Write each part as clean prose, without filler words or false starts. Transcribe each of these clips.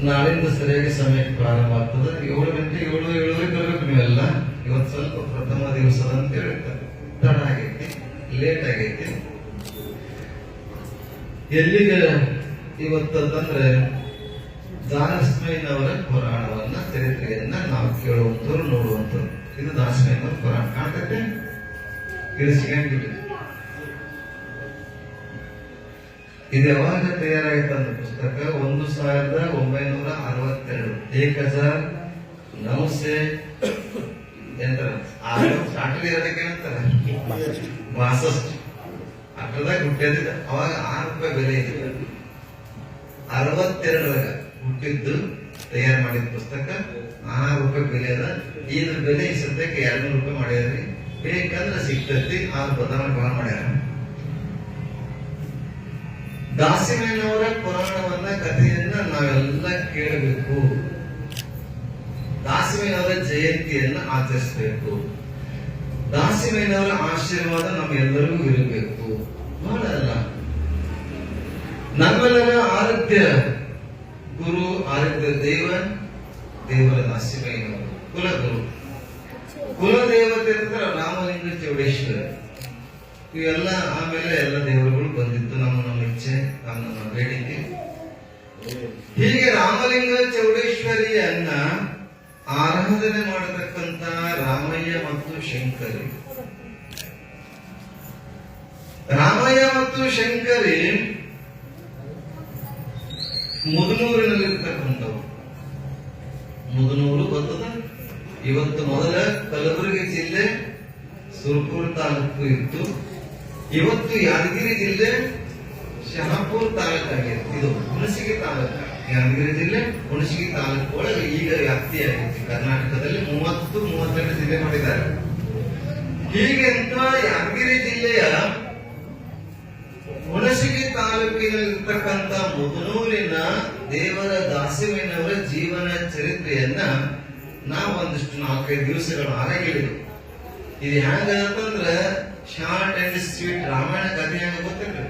ನಾಳಿಂದ ಸರಿಯಾಗಿ ಸಮಯಕ್ಕೆ ಪ್ರಾರಂಭ ಆಗ್ತದೆ. 7 ಗಂಟೆ 7:07 ಬರ್ಬೇಕು ನೀವೆಲ್ಲ. ಇವತ್ತು ಸ್ವಲ್ಪ ಪ್ರಥಮ ದಿವಸದ ಅಂತ ಹೇಳ್ತಾರೆ, ತಡ ಆಗೈತಿ, ಲೇಟ್ ಆಗೈತಿ. ಎಲ್ಲಿಗೆ ಇವತ್ತಂದ್ರೆ ದಾಸಮಯ್ಯನವರ ಪುರಾಣವನ್ನ, ಚರಿತ್ರೆಯನ್ನ ನಾವು ಕೇಳುವಂಥವ್ರು, ನೋಡುವಂಥವ್ರು. ಇದು ದಾಸಮಯ್ಯನವರ ಪುರಾಣ ಕಾಣ್ತೈತೆ, ಇದು ಸಿಗಂಗಿಲ್ಲ. ಇದು ಯಾವಾಗ ತಯಾರಾಯ್ತಂದ ಪುಸ್ತಕ 1962, 1000 ಸ್ಟಾರ್ಟಲ್ಲಿ ಇರೋದಕ್ಕೆ ಏನಂತಾರೆ 62 ಅಷ್ಟದಾಗ ಹುಟ್ಟಿದ. ಅವಾಗ 6 ರೂಪಾಯಿ ಬೆಲೆ ಇದೆ. 62 ಹುಟ್ಟಿದ್ದು ತಯಾರು ಮಾಡಿದ ಪುಸ್ತಕ 6 ರೂಪಾಯಿ ಬೆಲೆ ಅದ. ಇದ್ರ ಬೆಲೆ ಈ ಸದ್ಯಕ್ಕೆ 200 ರೂಪಾಯಿ ಮಾಡ್ಯಾರ್ರಿ. ಬೇಕಂದ್ರೆ ಸಿಗ್ತೈತಿ. ಆದ್ರೆ ಬದಲಾವಣೆ ಬಹಳ ಮಾಡ್ಯಾರ. ದಾಸಿಮಯ್ಯನವರ ಪುರಾಣವನ್ನ, ಕಥೆಯನ್ನ ನಾವೆಲ್ಲ ಕೇಳಬೇಕು. ದಾಸಿಮಯ್ಯನವರ ಜಯಂತಿಯನ್ನ ಆಚರಿಸಬೇಕು. ದಾಸಿಮಯ್ಯನವರ ಆಶೀರ್ವಾದ ನಮ್ಮೆಲ್ಲರಿಗೂ ಇರಬೇಕು. ಬಹಳ ಅಲ್ಲ, ನಮ್ಮೆಲ್ಲರ ಆರಾಧ್ಯ ಗುರು, ಆರಾಧ್ಯ ದೇವರ ದಾಸಿಮಯ್ಯನವರು ಕುಲಗುರು. ಕುಲದೇವತೆ ಅಂದ್ರೆ ರಾಮಲಿಂಗ ಚೌಡೇಶ್ವರ. ಇವೆಲ್ಲ ಆಮೇಲೆ ಎಲ್ಲ ದೇವರುಗಳು ಬಂದಿತ್ತು. ನಮ್ಮ ಇಚ್ಛೆ, ನಮ್ಮ ಬೇಡಿಕೆ. ಹೀಗೆ ರಾಮಲಿಂಗ ಚೌಡೇಶ್ವರಿಯನ್ನ ಆರಾಧನೆ ಮಾಡತಕ್ಕಂತ ರಾಮಯ್ಯ ಮತ್ತು ಶಂಕರಿ, ರಾಮಯ್ಯ ಮತ್ತು ಶಂಕರಿ ಮುದನೂರಿನಲ್ಲಿರ್ತಕ್ಕಂಥವು. ಮುದನೂರು ಬರ್ತದ. ಇವತ್ತು ಮೊದಲ ಕಲಬುರಗಿ ಜಿಲ್ಲೆ ಸುರಪುರ ತಾಲೂಕು ಇತ್ತು. ಇವತ್ತು ಯಾದಗಿರಿ ಜಿಲ್ಲೆ ಶಹಾಪುರ ತಾಲೂಕಾಗಿತ್ತು. ಇದು ಹುಣಸಗಿ ತಾಲೂಕ. ಯಾದಗಿರಿ ಜಿಲ್ಲೆ ಹುಣಸಗಿ ತಾಲೂಕು ಒಳಗೆ ಈಗ ವ್ಯಾಪ್ತಿಯಾಗಿತ್ತು. ಕರ್ನಾಟಕದಲ್ಲಿ 32 ಜಿಲ್ಲೆ ಮಾಡಿದ್ದಾರೆ. ಹೀಗೆ ಅಂತ ಯಾದಗಿರಿ ಜಿಲ್ಲೆಯ ಹುಣಸಗಿ ತಾಲೂಕಿನಲ್ಲಿರ್ತಕ್ಕಂಥ ಮುದನೂರಿನ ದೇವರ ದಾಸಿಮಯ್ಯನವರ ಜೀವನ ಚರಿತ್ರೆಯನ್ನ ನಾವು ಒಂದಿಷ್ಟು 4-5 ದಿವಸಗಳು ಆರಾಗಿಳಿದು. ಇದು ಹೆಂಗ ಅಂತಂದ್ರೆ ಶಾರ್ಟ್ ಅಂಡ್ ಸ್ವೀಟ್. ರಾಮಾಯಣ ಕಥೆ ಹೆಂಗ ಗೊತ್ತಿಲ್ರಿ?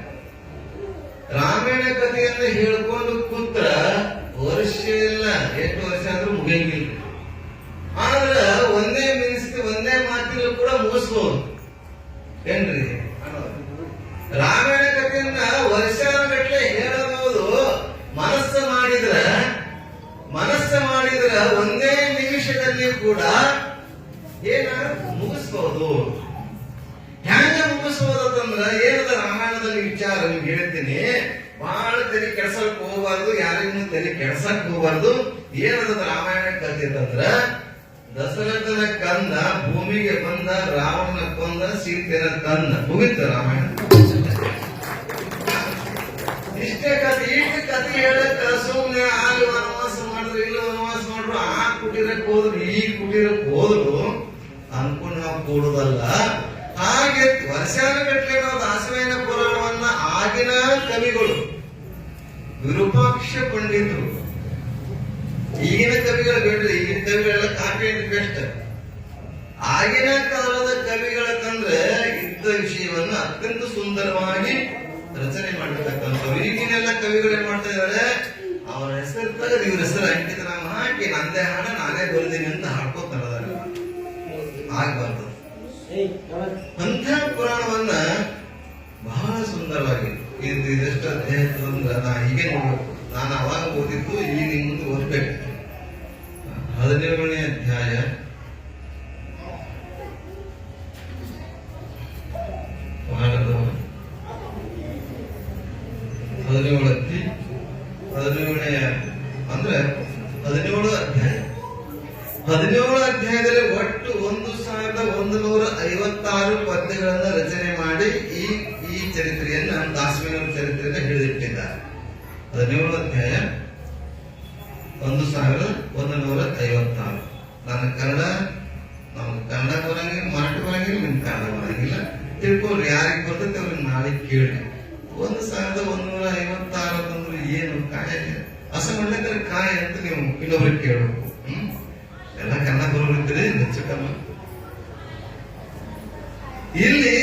ರಾಮಾಯಣ ಕಥೆಯನ್ನ ಹೇಳ್ಕೊಂಡು ಕೂತ್ರ ವರ್ಷ ಇಲ್ಲ, ಎಷ್ಟು ವರ್ಷ ಆದ್ರೂ ಮುಗಿಯಂಗಿಲ್ಲ. ಆದ್ರೆ ಒಂದೇ ಮಾತಿನಲ್ಲೂ ಕೂಡ ಮುಗಿಸ್ಬೋದು ಏನ್ರಿ? ರಾಮಾಯಣ ಕಥೆಯನ್ನ ವರ್ಷಗಟ್ಟಲೆ ಹೇಳಬಹುದು. ಮನಸ್ಸು ಮಾಡಿದ್ರ ಒಂದೇ ನಿಮಿಷದಲ್ಲಿ ಕೂಡ ಮುಗಿಸ್ಬಹುದು. ಹೆಂಗ ಮುಗಿಸ್ಬೋದು ಅಂತಂದ್ರ ಏನದ ರಾಮಾಯಣದಲ್ಲಿ ವಿಚಾರ ನಿಮ್ಗೆ ಹೇಳ್ತೀನಿ. ಬಹಳ ತಲೆ ಕೆಡ್ಸಕ್ ಹೋಗಬಾರ್ದು, ಯಾರಿಗೂ ತಲೆ ಕೆಡ್ಸಕ್ ಹೋಗಬಾರ್ದು. ಏನದ ರಾಮಾಯಣ ಕಥೆ ಅಂತಂದ್ರ, ದಶರಥನ ಕಂದ ಭೂಮಿಗೆ ಬಂದ, ರಾವಣನ ಕೊಂದ, ಸೀತೆನ ತಂದ, ಮುಗಿತ ರಾಮಾಯಣ. ಇಷ್ಟೇ ಕಥೆ. ಇಷ್ಟು ಕಥೆ ಹೇಳಕ್ ಸುಮ್ನೆ ಅಲ್ಲಿ ವನವಾಸ ಮಾಡಿದ್ರು, ಇಲ್ಲಿ ವನವಾಸ ಮಾಡ್ರು, ಆ ಕುಟೀರಕ್ಕೆ ಹೋದ್ರು, ಈ ಕುಟೀರಕ್ಕೆ ಹೋದ್ರು ಅನ್ಕೊಂಡು ನಾವು ಕೂಡುದಲ್ಲ. ಹಾಗೆ ವರ್ಷಗಟ್ಟಲೆ ನಾವು ದಾಸಮಯ್ಯನ ಪುರಾಣವನ್ನ ಆಗಿನ ಕವಿಗಳು, ವಿರೂಪಾಕ್ಷ ಪಂಡಿತರು, ಈಗಿನ ಕವಿಗಳು ಬೇಡ್ರಿ, ಈಗಿನ ಕವಿಗಳೆಲ್ಲ ಕಾಪಿ ಅಂಡ್ ಪೇಸ್ಟ್. ಆಗಿನ ಕಾಲದ ಕವಿಗಳ ತಂದ್ರೆ ಇದ್ದ ವಿಷಯವನ್ನ ಅತ್ಯಂತ ಸುಂದರವಾಗಿ ರಚನೆ ಮಾಡಿರ್ತಕ್ಕಂಥವ್ರು. ಈಗಿನೆಲ್ಲ ಕವಿಗಳು ಏನ್ ಮಾಡ್ತಾ ಇದ್ದಾರೆ, ಅವರ ಹೆಸರು ತೆಗೆದು ಇವ್ರ ಹೆಸರು ಅಂಕಿತ ನಾಮ ಹಾಕಿ ನಂದೇ ಹಾಡ ನಾನೇ ಬರೆದೀನಿ ಅಂತ ಹಾಕೋತಾರ. ಆಗ್ಬಾರ್ದು. ಅಂಥ ಪುರಾಣವನ್ನ ಬಹಳ ಸುಂದರವಾಗಿ ಇದೆಷ್ಟು ಅಧ್ಯಾಯ ನಾ ಹೀಗೆ ನೋಡ್ಬೇಕು. ನಾನು ಅವಾಗ ಓದಿದ್ದು ಈಗ ನಿಮ್ ಮುಂದೆ ಓದ್ಬೇಕು. 17ನೇ ಅಧ್ಯಾಯ ಅಂದ್ರೆ 17 ಅಧ್ಯಾಯ. 17 ಅಧ್ಯಾಯದಲ್ಲಿ ಒಟ್ಟು 1156 ಪದ್ಯಗಳನ್ನ ರಚನೆ ಮಾಡಿ ಈ ಚರಿತ್ರೆಯನ್ನ, ದಾಸಮಯ್ಯನವರ ಚರಿತ್ರೆಯನ್ನ ಹಿಡಿದಿಟ್ಟಿದ್ದಾರೆ. 17 ಅಧ್ಯಾಯ 1156. ನನ್ನ ಕನ್ನಡ, ನಮ್ಗೆ ಕನ್ನಡ ಬರಂಗಿಲ್ಲ, ಮರಾಠಿ ಬರಂಗಿಲ್ಲ, ನಿಮ್ಗೆ ಕನ್ನಡ ಬರಂಗಿಲ್ಲ. ತಿಳ್ಕೊಳ್ರಿ, ಯಾರಿಗೆ ಬರ್ತೈತೆ ಅವ್ರಿಗೆ ನಾಳೆ ಕೇಳಿ. 1156 ಅಂತಂದ್ರೆ ಏನು ಕಾಯ ಅಸಮಣ್ಣ ಕಾಯ ಅಂತ ನೀವು ಇನ್ನೊಬ್ರಿಗೆ ಕೇಳಬೇಕು. ಎಲ್ಲ ಕನ್ನಡ ಬರೋರಿದ್ದೀರಿ ಹೆಚ್ಚುಕಮ್ಮ. ಇಲ್ಲಿ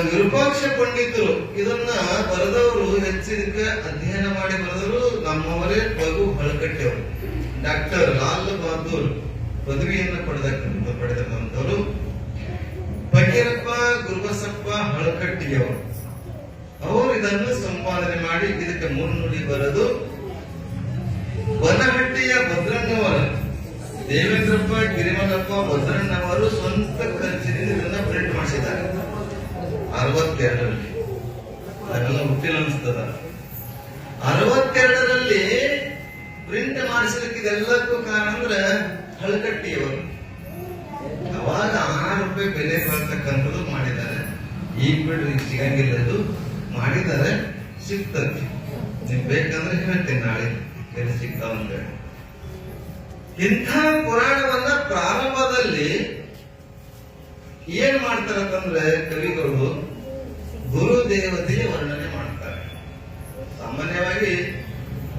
ವಿರೂಪಾಕ್ಷ ಪಂಡಿತರು ಇದನ್ನ ಬರೆದವರು ಹೆಚ್ಚಿದಕ್ಕೆ ಅಧ್ಯಯನ ಮಾಡಿ ಬರೆದವರು ನಮ್ಮವರೇ ರಘು ಹಳಕಟ್ಟೆಯವರು. ಡಾಕ್ಟರ್ ಲಾಲ್ ಬಹದ್ದೂರ್ ಪದವಿಯನ್ನು ಪಡೆದಂತವರು ಫಕೀರಪ್ಪ ಗುರುಬಸಪ್ಪ ಹಳಕಟ್ಟಿಯವರು. ಅವರು ಇದನ್ನು ಸಂಪಾದನೆ ಮಾಡಿ ಇದಕ್ಕೆ ಮುನ್ನುಡಿ ಬರೆದು ಬನಹಟ್ಟಿಯ ಭದ್ರಣ್ಣವರ ದೇವೇಂದ್ರಪ್ಪ ಗಿರಿಮಲಪ್ಪ ಭದ್ರಣ್ಣವರು ಸ್ವಂತ ಖರ್ಚಿನಿಂದ ಇದನ್ನ ಪ್ರಿಂಟ್ ಮಾಡಿಸಿದ್ದಾರೆ 62ರಲ್ಲಿ. ಅದೆಲ್ಲ ಹುಟ್ಟಿಲ್ಲ ಅನಿಸ್ತದ. 62ರಲ್ಲಿ ಪ್ರಿಂಟ್ ಮಾಡಿಸಲಿಕ್ಕೆ ಇದೆಲ್ಲಕ್ಕೂ ಕಾರಣ ಅಂದ್ರೆ ಹಳಕಟ್ಟಿಯವರು. ಅವಾಗ 6 ರೂಪಾಯಿ ಬೆಲೆ ಬರ್ತಕ್ಕಂಥದ್ದು ಮಾಡಿದ್ದಾರೆ. ಈಗ ಬಿಡ್ರಿ ಸಿಗಂಗಿಲ್ಲ, ಅದು ಮಾಡಿದ್ದಾರೆ, ಸಿಗ್ತದೆ. ನಿಮ್ ಬೇಕಂದ್ರೆ ಹೇಳ್ತೇನೆ ನಾಳೆ ಎಲ್ಲಿ ಸಿಗ್ತಾವಂತ. ಇಂಥ ಪುರಾಣವನ್ನ ಪ್ರಾರಂಭದಲ್ಲಿ ಏನ್ ಮಾಡ್ತಾರಂತಂದ್ರೆ ಕವಿಗಳು ಗುರು ದೇವತೆಯ ವರ್ಣನೆ ಮಾಡ್ತಾರೆ. ಸಾಮಾನ್ಯವಾಗಿ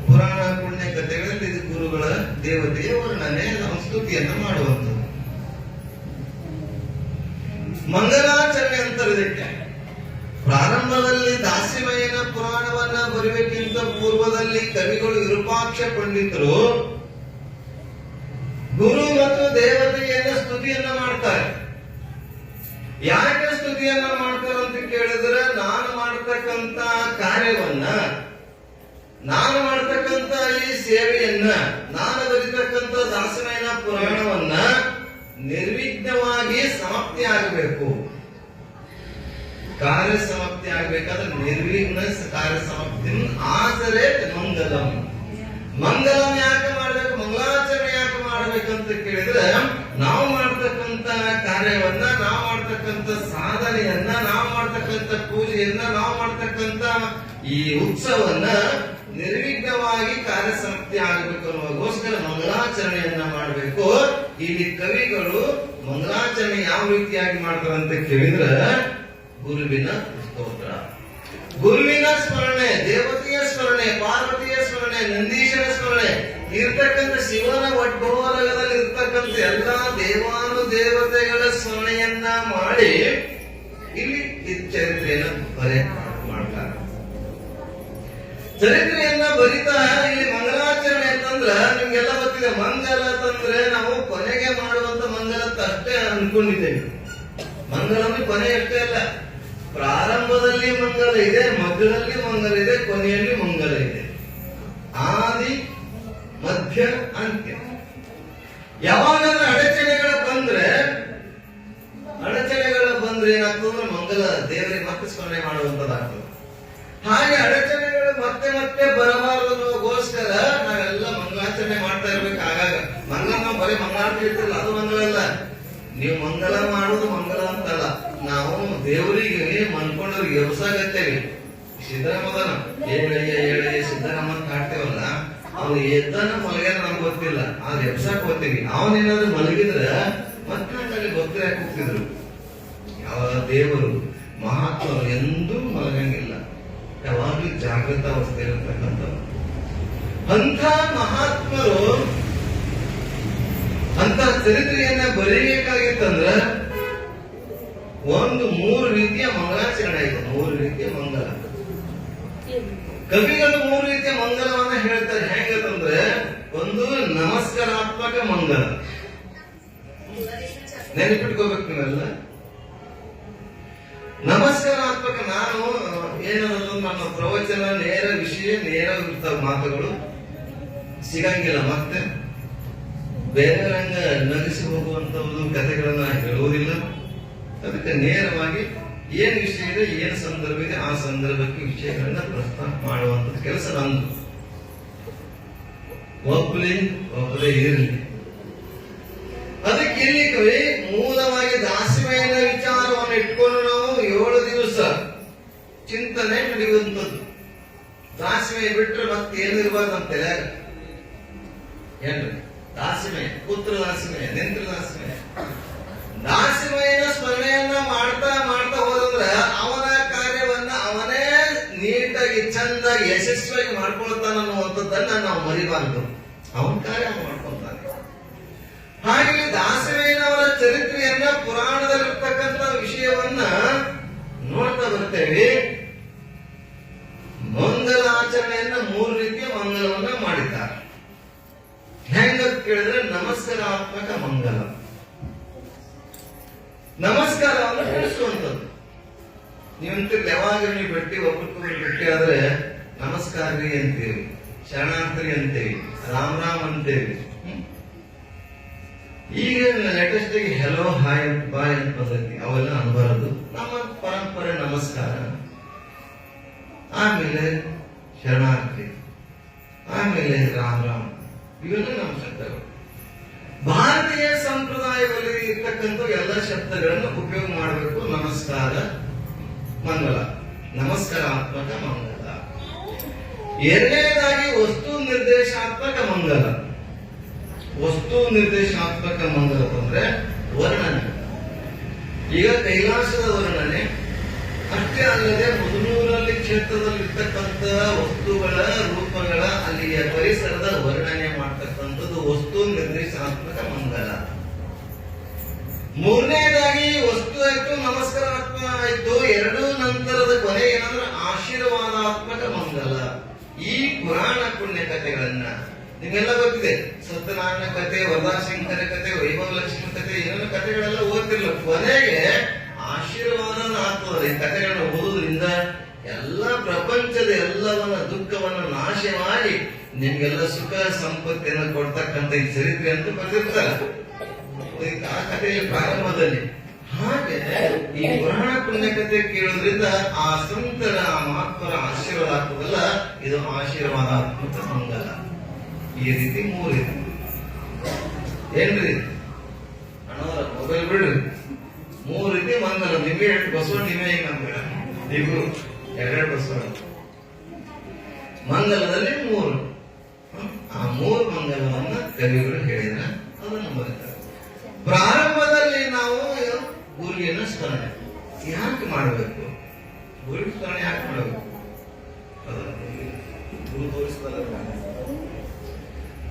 ಪುರಾಣ ಪುಣ್ಯ ಕಥೆಗಳಲ್ಲಿ ಇದು ಗುರುಗಳ ದೇವತೆಯ ವರ್ಣನೆ ಸಂಸ್ಕೃತಿಯನ್ನ ಮಾಡುವಂಥದ್ದು. ಮಂಗಲಾಚರಣೆ ಅಂತಾರೆ ಇದಕ್ಕೆ. ಪ್ರಾರಂಭದಲ್ಲಿ ದಾಸಿಮಯ್ಯನ ಪುರಾಣವನ್ನ ಬರೆಯುವುದಕ್ಕಿಂತ ಪೂರ್ವದಲ್ಲಿ ಕವಿಗಳು ವಿರೂಪಾಕ್ಷ ಪಂಡಿತರು ಗುರು ಮತ್ತು ದೇವತೆಯನ್ನ ಸ್ತುತಿಯನ್ನ ಮಾಡ್ತಾರೆ. ಯಾಕೆ ಸ್ತುತಿಯನ್ನ ಮಾಡ್ತಾರೆ ಅಂತ ಕೇಳಿದ್ರೆ, ನಾನು ಮಾಡತಕ್ಕಂತ ಕಾರ್ಯವನ್ನ, ನಾನು ಮಾಡತಕ್ಕಂತ ಈ ಸೇವೆಯನ್ನ, ನಾನು ಬರೀತಕ್ಕಂತ ದಾಸಮಯ್ಯನ ಪುರಾಣವನ್ನ ನಿರ್ವಿಘ್ನವಾಗಿ ಸಮಾಪ್ತಿ ಆಗಬೇಕು. ಕಾರ್ಯ ಸಮಾಪ್ತಿ ಆಗ್ಬೇಕಾದ್ರೆ ನಿರ್ವಿಘ್ನ ಕಾರ್ಯ ಸಮಾಪ್ತಿ ಆದರೆ ಮಂಗಲಂ. ಮಂಗಲಂ ಯಾಕೆ ಮಾಡ್ಬೇಕು, ಮಂಗಲಾಚರಣೆ ಯಾಕೆ ಮಾಡ್ಬೇಕಂತ ಕೇಳಿದ್ರೆ, ನಾವು ಮಾಡ್ತಕ್ಕಂತ ಕಾರ್ಯವನ್ನ, ನಾವು ಮಾಡ್ತಕ್ಕಂತ ಸಾಧನೆಯನ್ನ, ನಾವು ಮಾಡ್ತಕ್ಕಂತ ಪೂಜೆಯನ್ನ, ನಾವು ಮಾಡ್ತಕ್ಕಂತ ಈ ಉತ್ಸವನ್ನ ನಿರ್ವಿಘ್ನವಾಗಿ ಕಾರ್ಯ ಸಮಾಪ್ತಿ ಆಗಬೇಕು ಅನ್ನೋಗೋಸ್ಕರ ಮಂಗಲಾಚರಣೆಯನ್ನ ಮಾಡಬೇಕು. ಇಲ್ಲಿ ಕವಿಗಳು ಮಂಗಲಾಚರಣೆ ಯಾವ ರೀತಿಯಾಗಿ ಮಾಡ್ತಾರೆ ಅಂತ ಕೇಳಿದ್ರೆ, ಗುರುವಿನ ಸ್ತೋತ್ರ, ಗುರುವಿನ ಸ್ಮರಣೆ, ದೇವತೆಯ ಸ್ಮರಣೆ, ಪಾರ್ವತಿಯ ಸ್ಮರಣೆ, ನಂದೀಶನ ಸ್ಮರಣೆ, ಇರ್ತಕ್ಕಂಥ ಶಿವನ ಒಡ್ಭವರಗದಲ್ಲಿ ಇರ್ತಕ್ಕಂಥ ಎಲ್ಲಾ ದೇವಾನು ದೇವತೆಗಳ ಸ್ಮರಣೆಯನ್ನ ಮಾಡಿ ಇಲ್ಲಿ ಚರಿತ್ರೆಯನ್ನು ಮಾಡ್ತಾರೆ. ಚರಿತ್ರೆಯನ್ನ ಬರಿತಾ ಇಲ್ಲಿ ಮಂಗಲಾಚರಣೆ ಅಂತಂದ್ರ ನಿಮ್ಗೆಲ್ಲ ಗೊತ್ತಿದೆ. ಮಂಗಲ ಅಂತಂದ್ರೆ ನಾವು ಕೊನೆಗೆ ಮಾಡುವಂತ ಮಂಗಲ ಅಷ್ಟೇ ಅನ್ಕೊಂಡಿದ್ದೇವೆ. ಮಂಗಲ ಅಂದ್ರೆ ಕೊನೆ ಅಷ್ಟೇ ಅಲ್ಲ, ಪ್ರಾರಂಭದಲ್ಲಿ ಮಂಗಲ ಇದೆ, ಮಧ್ಯದಲ್ಲಿ ಮಂಗಲ ಇದೆ, ಕೊನೆಯಲ್ಲಿ ಮಂಗಲ ಇದೆ. ಆದಿ ಮಧ್ಯ ಅಂತ್ಯ. ಯಾವಾಗಾದ್ರೂ ಅಡಚಣೆಗಳು ಬಂದ್ರೆ ಏನಾಗ್ತದೆ, ಮಂಗಲ ದೇವರಿಗೆ ಮತ್ತೆ ಸ್ಮರಣೆ ಮಾಡುವಂತದ್ದಾಗ್ತದೆ. ಹಾಗೆ ಅಡಚಣೆಗಳು ಮತ್ತೆ ಮತ್ತೆ ಬರಬಾರದಕ್ಕೋಸ್ಕರ ನಾವೆಲ್ಲ ಮಂಗಲಾಚರಣೆ ಮಾಡ್ತಾ ಇರ್ಬೇಕು. ಆಗಾಗ ಮಂಗಲ ನಾವು ಬರೀ ಮಂಗಳಾರತಿ ಇರ್ತಿಲ್ಲ, ಅದು ಮಂಗಲ ಅಲ್ಲ. ನೀವು ಮಂಗಲ ಮಾಡುದು ಮಂಗಲ ಅಂತಲ್ಲ, ನಾವು ದೇವರಿಗೆ ಮನ್ಕೊಂಡವ್ರಿಗೆ ಎಬ್ಸಾಗತ್ತೇವಿ. ಸಿದ್ದರಾಮದನ ಏಳಯ್ಯ ಸಿದ್ದರಾಮ ಅಂತ ಕಾಡ್ತೇವಲ್ಲ, ಅವ್ನು ಎದ್ದನ ಮಲಗ್ಯಾನ ನಮ್ಗೆ ಗೊತ್ತಿಲ್ಲ, ಆದ್ರೆ ಎಬ್ಸಾಕ್ ಹೋಗ್ತೀವಿ. ಅವನೇನಾದ್ರೂ ಮಲಗಿದ್ರೆ ಮತ್ತೆ ಗೊತ್ತೇ ಹೋಗ್ತಿದ್ರು. ಯಾವ ದೇವರು ಮಹಾತ್ಮರು ಎಂದೂ ಮಲಗಂಗಿಲ್ಲ, ಯಾವಾಗ್ಲೂ ಜಾಗೃತ ಅವಸ್ಥೆ ಇರತಕ್ಕಂಥ ಅಂತ ಮಹಾತ್ಮರು ಅಂತ ಚರಿತ್ರೆಯನ್ನ ಬರೀಬೇಕಾಗಿತ್ತಂದ್ರ ಒಂದು 3 ರೀತಿಯ ಮಂಗಲಾಚರಣೆ ಇದೆ. 3 ರೀತಿಯ ಮಂಗಲ. ಕವಿಗಳು 3 ರೀತಿಯ ಮಂಗಲವನ್ನ ಹೇಳ್ತಾರೆ. ಹೆಂಗಂದ್ರೆ, ಒಂದು ನಮಸ್ಕಾರಾತ್ಮಕ ಮಂಗಲ. ನೆನಪಿಟ್ಕೋಬೇಕು ನೀವೆಲ್ಲ. ನಮಸ್ಕಾರಾತ್ಮಕ, ನಾನು ಏನನ್ನೋದು ನನ್ನ ಪ್ರವಚನ ನೇರ ವಿಷಯ, ನೇರ ಇರ್ತಾವ, ಮಾತುಗಳು ಸಿಗಂಗಿಲ್ಲ. ಮತ್ತೆ ಬೇರೆ ರಂಗ ನಗಿಸಿ ಹೋಗುವಂತದ್ದು ಕಥೆಗಳನ್ನ ಹೇಳುವುದಿಲ್ಲ. ಅದಕ್ಕೆ ನೇರವಾಗಿ ಏನ್ ವಿಷಯ ಇದೆ, ಏನ್ ಸಂದರ್ಭ ಇದೆ, ಆ ಸಂದರ್ಭಕ್ಕೆ ವಿಷಯಗಳನ್ನ ಪ್ರಸ್ತಾಪ ಮಾಡುವಂತ ಕೆಲಸ ನಂದು. ಒಬ್ಬರೇ ಇರಲಿ. ಅದಕ್ಕೆ ಇಲ್ಲಿ ಕವಿ ಮೂಲವಾಗಿ ದಾಸಿಮಯ್ಯನ ವಿಚಾರವನ್ನು ಇಟ್ಕೊಂಡು ನಾವು 7 ದಿವಸ ಚಿಂತನೆ ನಡೆಯುವಂಥದ್ದು. ದಾಸಿಮಯ್ಯ ಬಿಟ್ರೆ ಮತ್ತೆ ಏನು ಇರಬಾರ್ದು ನಮ್ಮ ತಲೆಯಾಗ. ಏನ್ರಿ, ದಾಸಿಮಯ್ಯ, ಪುತ್ರ ದಾಸಿಮಯ್ಯ, ನೆಂತ್ರ ದಾಸಿಮಯ್ಯ. ದಾಸಿಮಯ್ಯನ ಸ್ಮರಣೆಯನ್ನ ಮಾಡ್ತಾ ಮಾಡ್ತಾ ಹೋದಂದ್ರ ಅವನ ಕಾರ್ಯವನ್ನ ಅವನೇ ನೀಟಾಗಿ ಚಂದಾಗಿ ಯಶಸ್ವಿಯಾಗಿ ಮಾಡ್ಕೊಳ್ತಾನ ಅನ್ನುವಂಥದ್ದನ್ನ ನಾವು ಮರಿಬಾರ್ದು. ಅವನ ಕಾರ್ಯ ಮಾಡ್ಕೊಳ್ತಾನೆ. ಹಾಗೆ ದಾಸಿಮಯ್ಯನವರ ಚರಿತ್ರೆಯನ್ನ, ಪುರಾಣದಲ್ಲಿರ್ತಕ್ಕಂಥ ವಿಷಯವನ್ನ ನೋಡ್ತಾ ಬರ್ತೇವೆ. ಮಂಗಲಾಚರಣೆಯನ್ನ 3 ರೀತಿಯ ಮಂಗಲವನ್ನ ಮಾಡಿದ್ದಾರೆ. ಹೆಂಗ ನಮಸ್ಕಾರಾತ್ಮಕ ಮಂಗಲ. ನಮಸ್ಕಾರವನ್ನು ತಿಳಿಸುವಂಥದ್ದು. ನೀವಂತಿರ್ಲಿ ಯಾವಾಗ ನೀವು ಭೇಟಿ ಒಬ್ಬರಿಗೊಬ್ಬರು ಭೇಟಿ ಆದ್ರೆ ನಮಸ್ಕಾರ ರೀ ಅಂತೇವಿ, ಶರಣಾರ್ಥಿ ಅಂತೇವಿ, ರಾಮ್ ರಾಮ್ ಅಂತೇವಿ. ಈಗ ಲೇಟೆಸ್ಟ್ ಆಗಿ ಹೆಲೋ ಹಾಯ್ ಅಂತ ಬಾಯ್ ಅಂತ ಬಂದೈತಿ, ಅವೆಲ್ಲ ಅನ್ಬಾರದು. ನಮ್ಮ ಪರಂಪರೆ ನಮಸ್ಕಾರ, ಆಮೇಲೆ ಶರಣಾರ್ಥಿ, ಆಮೇಲೆ ರಾಮ್ ರಾಮ್, ಇವೆಲ್ಲ ನಮ್ಮ ಶಬ್ದಗಳು. ಭಾರತೀಯ ಸಂಪ್ರದಾಯದಲ್ಲಿ ಇರ್ತಕ್ಕಂಥ ಎಲ್ಲ ಶಬ್ದಗಳನ್ನು ಉಪಯೋಗ ಮಾಡಬೇಕು. ನಮಸ್ಕಾರ ಮಂಗಲ, ನಮಸ್ಕಾರಾತ್ಮಕ ಮಂಗಲ. ಎರಡನೇದಾಗಿ ವಸ್ತು ನಿರ್ದೇಶಾತ್ಮಕ ಮಂಗಲ. ವಸ್ತು ನಿರ್ದೇಶಾತ್ಮಕ ಮಂಗಲ ಅಂದ್ರೆ ವರ್ಣನೆ. ಈಗ ಕೈಲಾಸದ ವರ್ಣನೆ ಅಷ್ಟೇ ಅಲ್ಲದೆ ಮುದುನೂರಲ್ಲಿ ಕ್ಷೇತ್ರದಲ್ಲಿ ಇರ್ತಕ್ಕಂಥ ವಸ್ತುಗಳ ರೂಪಗಳ ಅಲ್ಲಿಯ ಪರಿಸರದ ವರ್ಣನೆ ಮಾಡ್ತಕ್ಕಂಥದ್ದು ವಸ್ತು ನಿರ್ದೇಶಾತ್ಮಕ ಮಂಗಲ. ಮೂರನೇದಾಗಿ ವಸ್ತು ಆಯ್ತು, ನಮಸ್ಕಾರಾತ್ಮಕ ಆಯ್ತು, ಎರಡೂ ನಂತರದ ಕೊನೆ ಏನಂದ್ರೆ ಆಶೀರ್ವಾದಾತ್ಮಕ ಮಂಗಲ. ಈ ಪುರಾಣ ಪುಣ್ಯ ಕಥೆಗಳನ್ನ ನಿಮ್ಗೆಲ್ಲ ಗೊತ್ತಿದೆ. ಸತ್ಯನಾರಾಯಣ ಕಥೆ, ವರದಾಶಂಕರ ಕಥೆ, ವೈಭವ ಲಕ್ಷ್ಮಿ ಕಥೆ, ಏನೇನು ಕಥೆಗಳೆಲ್ಲ ಓದ್ತಿರ್ಲಿಲ್ಲ. ಕೊನೆಗೆ ಆಶೀರ್ವಾದ ಆಗ್ತದೆ. ಈ ಕಥೆಗಳನ್ನ ಓದುವುದರಿಂದ ಎಲ್ಲ ಪ್ರಪಂಚದ ಎಲ್ಲವನ್ನ ದುಃಖವನ್ನ ನಾಶ ಮಾಡಿ ನಿಮ್ಗೆಲ್ಲ ಸುಖ ಸಂಪತ್ತಿಯನ್ನು ಕೊಡ್ತಕ್ಕಂಥ ಈ ಚರಿತ್ರೆ ಅಂತ ಬರೆದಿರ್ತಾರೆ ಆ ಕಥೆಯ ಪ್ರಾರಂಭದಲ್ಲಿ. ಹಾಗೆ ಈ ಪುರಾಣ ಪುಣ್ಯ ಕಥೆ ಕೇಳೋದ್ರಿಂದ ಆ ಸಂತರ ಆ ಮಹಾತ್ಮರ ಆಶೀರ್ವಾದ ಆಗ್ತದಲ್ಲ, ಇದು ಆಶೀರ್ವಾದಾತ್ಮಕ ಮಂಗಲ. ಈ ರೀತಿ ಮೂರಿದೆ. ಏನ್ರಿ ಅಣ್ಣವರ ಮೊಬೈಲ್ ಬಿಡ್ರಿ. ಮೂರು ರೀತಿ ಮಂಗಲ. ನಿಮಗೆ ಎಷ್ಟು ಬಸವಣ್ಣ ನೀವೇ ಈಗ ನಮ್ಗೆ ಇಬ್ರು ಎರಡೆರಡು ಬಸವಣ್ಣ. ಮಂಗಲದಲ್ಲಿ ಮೂರು. ಆ ಮೂರು ಮಂಗಲವನ್ನ ಕವಿಗಳು ಹೇಳಿದ್ರೆ ಅದನ್ನು ಬರೀತಾರೆ. ಪ್ರಾರಂಭದಲ್ಲಿ ನಾವು ಗುರುವಿನ ಸ್ಮರಣೆ ಯಾಕೆ ಮಾಡಬೇಕು? ಗುರು ಸ್ಮರಣೆ ಯಾಕೆ ಮಾಡಬೇಕು? ಗುರು ತೋರಿಸ್ತಾರೆ.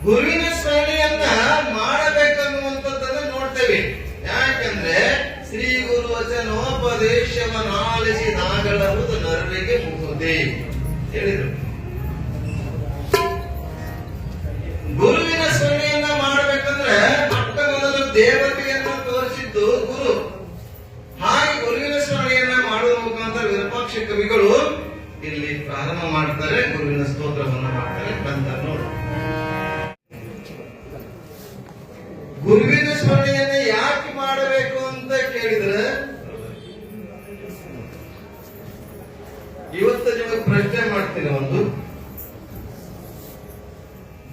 ಗುರುವಿನ ಸ್ಮರಣೆಯನ್ನ ಮಾಡಬೇಕನ್ನುವಂಥದ್ದನ್ನ ನೋಡ್ತೇವೆ. ಯಾಕಂದ್ರೆ ಶ್ರೀ ಗುರು ವಚನೋಪದೇಶವನ್ನಾಲಿಸಿದಾಗಲವುದು ನರಳಿಗೆ ಮುಗುದೆ ಹೇಳಿದ್ರು. ಗುರುವಿನ ಸ್ಮರಣೆಯನ್ನ ಮಾಡಬೇಕಂದ್ರೆ ಮೊಟ್ಟ ಮೊದಲು ದೇವತೆಯನ್ನ ತೋರಿಸಿದ್ದು ಗುರು. ಹಾಗೆ ಗುರುವಿನ ಸ್ಮರಣೆಯನ್ನ ಮಾಡುವ ಮುಖಾಂತರ ವಿರೂಪಾಕ್ಷ ಕವಿಗಳು ಇಲ್ಲಿ ಪ್ರಾರಂಭ ಮಾಡ್ತಾರೆ, ಗುರುವಿನ ಸ್ತೋತ್ರವನ್ನು ಮಾಡ್ತಾರೆ. ಬಂದ ನೋಡು, ಗುರುವಿನ ಸ್ಮರಣೆಯನ್ನ ಯಾಕೆ ಮಾಡಬೇಕು ಅಂತ ಕೇಳಿದ್ರೆ, ಇವತ್ತು ನಿಮಗೆ ಪ್ರಶ್ನೆ ಮಾಡ್ತೀನಿ. ಒಂದು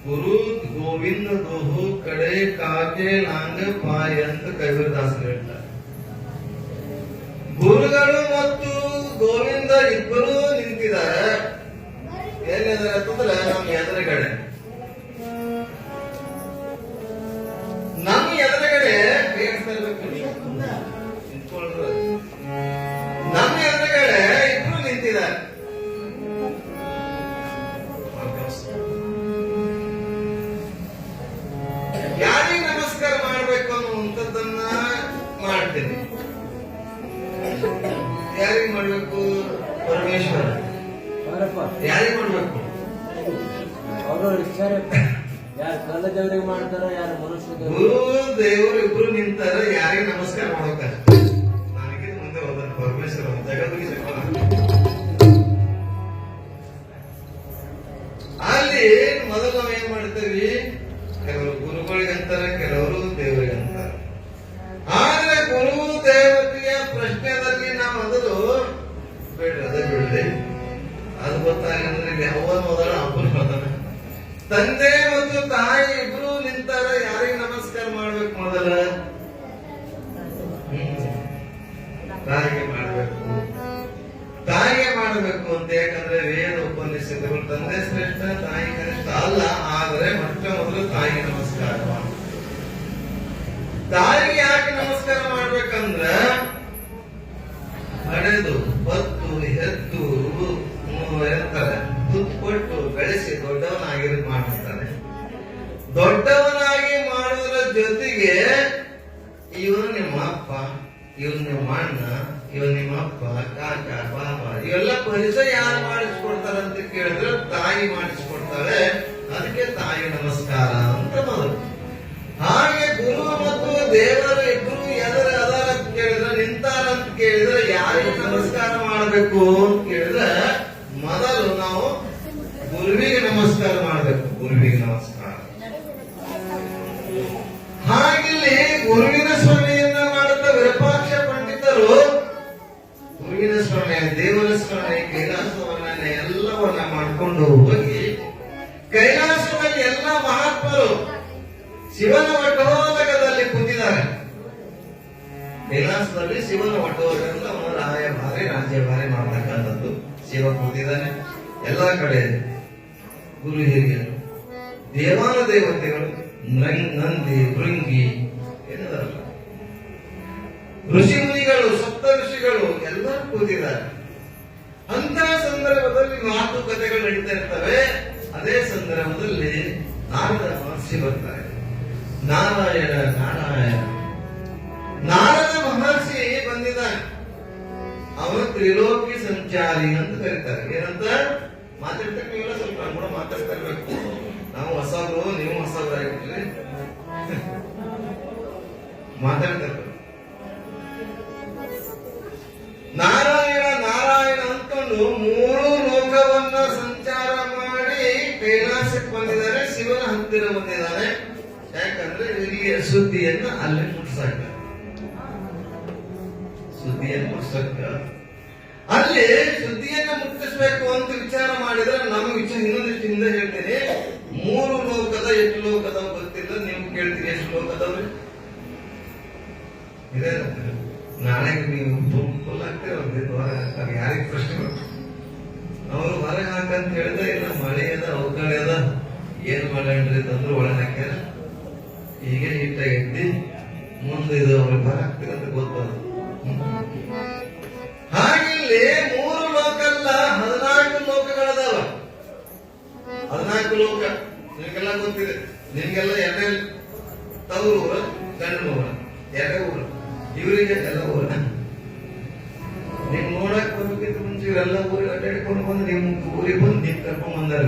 ಗುರು ಗೋವಿಂದ ದೋಹು ಕಡೆ ಕಾಕೆ ಲಾಂಗ ಪಾಯ ಅಂತ ಕಬೀರದಾಸರು ಹೇಳ್ತಾರೆ. ಗುರುಗಳು ಮತ್ತು ಗೋವಿಂದ ಇಬ್ಬರು ನಿಂತಿದ್ದಾರೆ. ಏನಿದ್ದಾರೆ ಅಂತಂದ್ರೆ ನಮ್ಮ ಎದುರುಗಡೆ. ನಮ್ಮ ಎದುರುಗಡೆ ನಮ್ಮ ಎದುರುಗಡೆ ಇಬ್ರು ನಿಂತಿದ್ದಾರೆ. ಯಾರಿಗೆ ನಮಸ್ಕಾರ ಮಾಡ್ಬೇಕು ಅನ್ನುವಂಥದ್ದನ್ನ ಮಾಡ್ತೀನಿ. ಯಾರಿಗೆ ಮಾಡ್ಬೇಕು? ಪರಮೇಶ್ವರ. ಯಾರಿಗೆ ಮಾಡ್ಬೇಕು? ದೇವರಿಗೆ ಮಾಡ್ತಾರ, ಯಾರು ಮನುಷ್ಯ. ಗುರು ದೇವರು ಇಬ್ರು ನಿಂತಾರ, ಯಾರಿಗೆ ನಮಸ್ಕಾರ ಮಾಡ್ಬೇಕ? ನನಗೆ ಮುಂದೆ ಹೋದ ಪರಮೇಶ್ವರ ಜಗತ್ತಿಗೆ ಅಲ್ಲಿ ಮೊದಲು ನಾವ್ ಏನ್ ಮಾಡ್ತೇವಿ? ಕೆಲವರು ಗುರುಗಳಿಗಂತಾರೆ, ಕೆಲವರು ದೇವರಿಗಂತಾರೆ. ಆದ್ರೆ ಗುರು ದೇವತೆಯ ಪ್ರಶ್ನೆದಲ್ಲಿ ನಾವು ಮೊದಲು ಬೇಡ್ರಿ, ಅದೇ ಬಿಡ್ರಿ, ಅದು ಗೊತ್ತಾಗಂದ್ರೆ ಇಲ್ಲಿ ಅವನ ಮೊದಲ ಅಪ್ಪನ ಮೊದಲ. ತಂದೆ ಮತ್ತು ತಾಯಿ ಇಬ್ರು ನಿಂತಾರ, ಯಾರಿಗೆ ನಮಸ್ಕಾರ ಮಾಡ್ಬೇಕು? ಮೊದಲ ತಾಯಿಗೆ ಮಾಡ್ಬೇಕು. ತಾಯಿಗೆ ಮಾಡಬೇಕು ಅಂತ. ಯಾಕಂದ್ರೆ ವೇದ ಉಪನಿಷತ್ತುಗಳು ತಂದೆ ಶ್ರೇಷ್ಠ ತಾಯಿ ಕನಿಷ್ಠ ಅಲ್ಲ, ಆದರೆ ಮೊಟ್ಟ ಮೊದಲು ತಾಯಿಗೆ ನಮಸ್ಕಾರ ಮಾಡ. ತಾಯಿಗೆ ಯಾಕೆ ನಮಸ್ಕಾರ ಮಾಡ್ಬೇಕಂದ್ರ ಹಡೆದು ಹೊತ್ತು ಹೆತ್ತು ಇರ್ತಾರೆ, ತುತ್ತು ಕೊಟ್ಟು ಬೆಳೆಸಿ ದೊಡ್ಡವನಾಗಿ ಮಾಡಿರ್ತಾರೆ. ದೊಡ್ಡವನಾಗಿ ಮಾಡುವುದರ ಜೊತೆಗೆ ಇವನು ನಿಮ್ಮ ಅಪ್ಪ, ಇವನು ನಿಮ್ಮ ಅಣ್ಣ, ಇವನು ನಿಮ್ಮ ಅಪ್ಪ, ಕಾಕ, ಬಾಬ, ಇವೆಲ್ಲ ಪರಿಚಯ ಯಾರು ಮಾಡಿಸ್ಕೊಡ್ತಾರೆ ಅಂತ ಕೇಳಿದ್ರೆ ತಾಯಿ ಮಾಡಿಸ್ಕೊಡ್ತಾಳೆ. ಅದಕ್ಕೆ ತಾಯಿ ನಮಸ್ಕಾರ ಅಂತ ಮೊದಲು. ಹಾಗೆ ಗುರು ಗುರುವಿಗೆ ನಮಸ್ಕಾರ. ಹಾಗಿಲ್ಲಿ ಗುರುವಿನ ಸ್ಮರಣೆಯನ್ನ ಮಾಡುತ್ತ ವಿರೂಪಾಕ್ಷ ಪಂಡಿತರು ಗುರುವಿನ ಸ್ಮರಣೆ, ದೇವರ ಸ್ಮರಣೆ, ಕೈಲಾಸವನ್ನ ಎಲ್ಲವನ್ನ ಮಾಡಿಕೊಂಡು ಹೋಗಿ ಕೈಲಾಸದಲ್ಲಿ ಎಲ್ಲ ಮಹಾತ್ಮರು ಶಿವನ ವಟೋದಕದಲ್ಲಿ ಕುಂತಿದ್ದಾರೆ. ಕೈಲಾಸದಲ್ಲಿ ಶಿವನ ವಟೋದಕದಲ್ಲಿ ಅವನು ರಾಯಭಾರಿ ರಾಜ್ಯಭಾರಿ ಮಾಡತಕ್ಕಂಥದ್ದು. ಶಿವ ಕೂತಿದ್ದಾನೆ ಎಲ್ಲಾ ಕಡೆ. ಗುರು ಹಿರಿಯರು, ದೇವಾನ ದೇವತೆಗಳು, ನಂದಿ, ಭೃಂಗಿ ಏನಿದಾರಲ್ಲ, ಋಷಿ ಮುನಿಗಳು, ಸಪ್ತ ಋಷಿಗಳು ಎಲ್ಲರೂ ಕೂತಿದ್ದಾರೆ. ಅಂತ ಸಂದರ್ಭದಲ್ಲಿ ಮಾತುಕತೆಗಳು ನಡೀತಾ ಇರ್ತವೆ. ಅದೇ ಸಂದರ್ಭದಲ್ಲಿ ನಾರದ ಮಹರ್ಷಿ ಬರ್ತಾರೆ. ನಾರಾಯಣ ನಾರಾಯಣ. ನಾರದ ಮಹರ್ಷಿ ಬಂದಿದ್ದಾನೆ. ಅವನು ತ್ರಿಲೋಕಿ ಸಂಚಾರಿ ಅಂತ ಕರೀತಾರೆ. ಏನಂತ ಮಾತಾಡ್ತಾರೆ? ನೀವೆಲ್ಲ ಸ್ವಲ್ಪ ಕೂಡ ಮಾತಾಡ್ತಾ ಇರ್ಬೇಕು. ನಾವು ಹೊಸಬ್ರು, ನೀವು ಹೊಸಬ್ರಾಗಿರ್ತೀರಿ, ಮಾತಾಡ್ತಾ ಇರ್ಬೇಕು. ನಾರಾಯಣ ನಾರಾಯಣ ಅಂದ್ಕೊಂಡು 3 ಲೋಕವನ್ನ ಸಂಚಾರ ಮಾಡಿ ಕೈಲಾಸಕ್ಕೆ ಬಂದಿದ್ದಾರೆ. ಶಿವನ ಹತ್ತಿರ ಬಂದಿದ್ದಾನೆ. ಯಾಕಂದ್ರೆ ಇಲ್ಲಿಗೆ ಸುದ್ದಿಯನ್ನ ಅಲ್ಲೇ ಮುಟ್ಸಕ್ಕ, ಸುದ್ದಿಯನ್ನು ಮುಟ್ಸಕ್ಕ, ಅಲ್ಲಿ ಸುದ್ದಿಯನ್ನ ಮುಟ್ಟಿಸ್ಬೇಕು ಅಂತ ವಿಚಾರ ಮಾಡಿದ್ರೆ ನಮ್ಮ ವಿಚಾರ ಇನ್ನೊಂದಿಷ್ಟು ಹಿಂದೆ ಹೇಳ್ತೀನಿ. 3 ಲೋಕದ ಎಷ್ಟು ಲೋಕದ ಗೊತ್ತಿಲ್ಲ. ನೀವು ಕೇಳ್ತೀರಿ ಎಷ್ಟು ಲೋಕದವ್ರಿ ಇದೆ. ನಾಳೆ ನೀವು ಫುಲ್ ಆಗ್ತೀರ. ಯಾರಿಗೆ ಪ್ರಶ್ನೆ ಅವರು ಹೊರಗೆ ಹಾಕಂತ ಹೇಳಿದ್ರೆ ಇಲ್ಲ, ಮಳೆ ಅದ, ಅವಕಾಶ ಅದ, ಏನ್ ಮಾಡ್ರಿ ತಂದ್ರು ಒಳಗೆ ಹಾಕ್ಯಾರ. ಈಗ ನೀಟಾಗಿ ಎದ್ದಿ ಮುಂದೆ ಇದು ಅವ್ರಿಗೆ ಹೊರ ಹಾಕ್ತಿರಂತ ಗೊತ್ತದ. ಹಾಗಿಲ್ಲಿ 3 ಲೋಕ ಅಲ್ಲ, 14 ಲೋಕಗಳದಾವ. 14 ಲೋಕ ನಿಮ್ಗೆಲ್ಲ ಗೊತ್ತಿದೆ. ನಿಮ್ಗೆಲ್ಲ ಎರಡೇ ತವರು ಊರ, ಗಂಡು ಊರ, ಎರಡೇ ಊರ. ಇವರಿಗೆ ಎಲ್ಲ ಊರ. ನಿಮ್ ನೋಡಕ್ ಬರ್ಬೇಕಿತ್ತು ಮುಂಚೆ ಇವರೆಲ್ಲ ಊರಿಗೆ ಅಡ್ಡಾಡ್ಕೊಂಡು ಬಂದು ನಿಮ್ ಊರಿಗೆ ಬಂದು ನಿಮ್ ಕರ್ಕೊಂಡ್ ಬಂದಾರ.